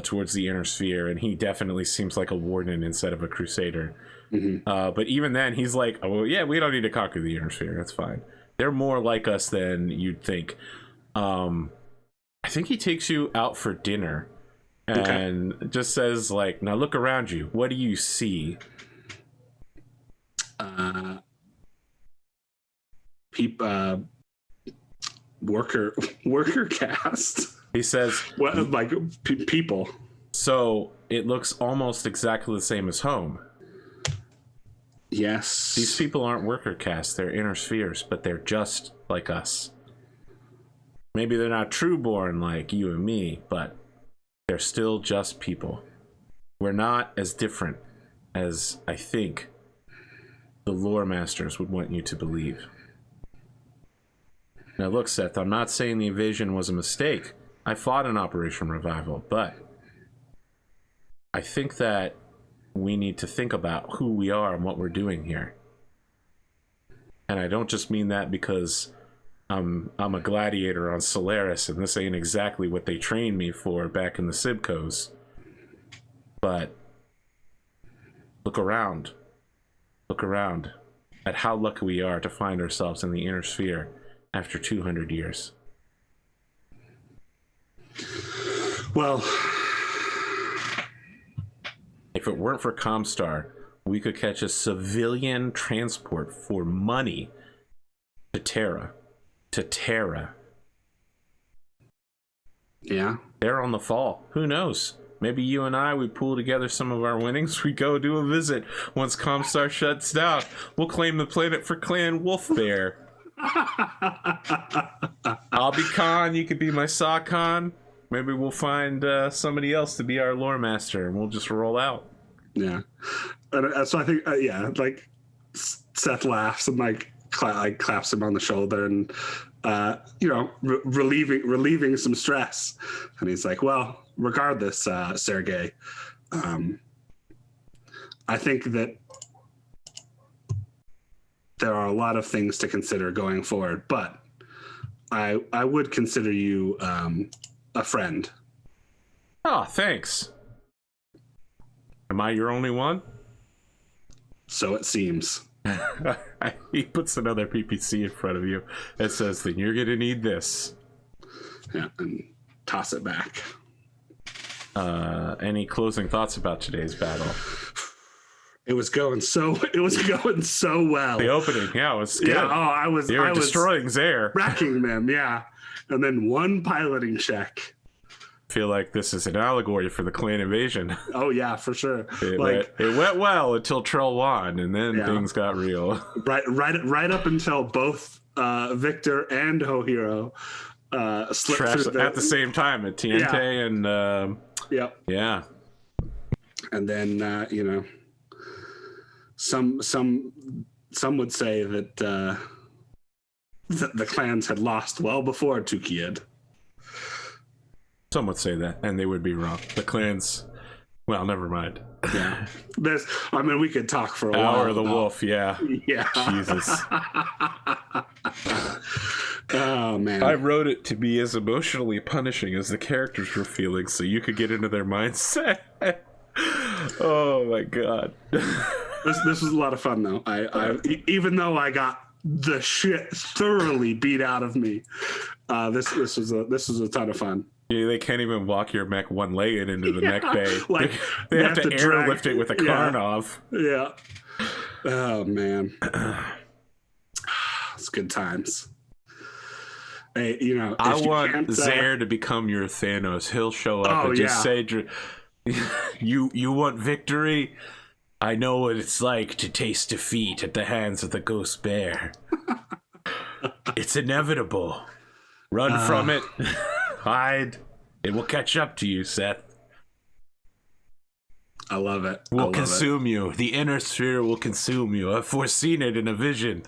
towards the Inner Sphere, and he definitely seems like a warden instead of a crusader. But even then, he's like, oh, yeah, we don't need to conquer the Inner Sphere. That's fine. They're more like us than you'd think. I think he takes you out for dinner and just says, like, now look around you. What do you see? Worker cast. He says, what, like people. So it looks almost exactly the same as home. Yes. These people aren't worker caste, they're inner spheres, but they're just like us. Maybe they're not trueborn like you and me, but they're still just people. We're not as different as I think the lore masters would want you to believe. Now look, Seth, I'm not saying the invasion was a mistake. I fought in Operation Revival, but I think that we need to think about who we are and what we're doing here. And I don't just mean that because I'm a gladiator on Solaris and this ain't exactly what they trained me for back in the Sibcos. But look around. Look around at how lucky we are to find ourselves in the Inner Sphere after 200 years. Well, if it weren't for Comstar, we could catch a civilian transport for money to Terra. To Terra. Yeah. They're on the fall. Who knows? Maybe you and I, we pool together some of our winnings. We go do a visit. Once Comstar shuts down, we'll claim the planet for Clan Wolfbear. I'll be Khan. You could be my Saw Khan. Maybe we'll find somebody else to be our lore master, and we'll just roll out. Yeah. And so I think, yeah, like Seth laughs and like claps him on the shoulder and, you know, relieving some stress. And he's like, well, regardless, Sergey, I think that there are a lot of things to consider going forward, but I would consider you a friend. Oh, thanks. Am I your only one? So it seems. He puts another PPC in front of you that says, then you're gonna need this. Yeah, and toss it back. Any closing thoughts about today's battle? It was going so well. The opening, yeah, it was good. Yeah, I was destroying Zaire. Wrecking them, yeah. And then one piloting check. Feel like this is an allegory for the clan invasion. Oh yeah, for sure. It went well until Trell won, and then things got real. Right up until both Victor and Hohiro slipped through at the same time at Tiente and yeah. And then you know, some would say that the clans had lost well before Tukiyid. Some would say that, and they would be wrong. The clans, well, never mind. Yeah, we could talk for a while. Hour of the Wolf, yeah. Jesus. Oh man, I wrote it to be as emotionally punishing as the characters were feeling, so you could get into their mindset. Oh my god. This was a lot of fun though. I even though I got the shit thoroughly beat out of me, this was a ton of fun. Yeah, they can't even walk your mech one-legged into the mech bay. Like they have to airlift it with a Karnov. Yeah. Oh man, it's good times. Hey, you know, I want Zaire to become your Thanos. He'll show up and just say, "You want victory? I know what it's like to taste defeat at the hands of the Ghost Bear. It's inevitable. Run from it." Hide. It will catch up to you, Seth. I love it. Will consume you. The inner sphere will consume you. I've foreseen it in a vision.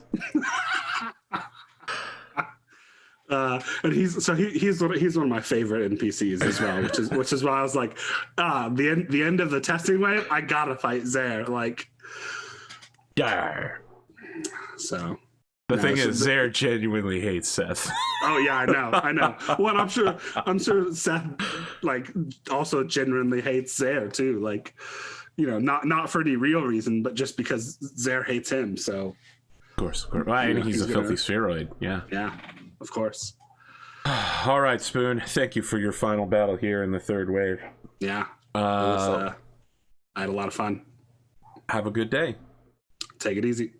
And he's one of my favorite NPCs as well, which is why I was like, the end of the testing wave, I gotta fight Zare. Like, yeah. So the thing is, Zare genuinely hates Seth. Oh yeah, I know. Well, I'm sure Seth like also genuinely hates Zare too. Like, you know, not for any real reason, but just because Zare hates him. So Of course. Well, I think he's a filthy spheroid. Yeah. Yeah, of course. All right, Spoon. Thank you for your final battle here in the third wave. Yeah. I had a lot of fun. Have a good day. Take it easy.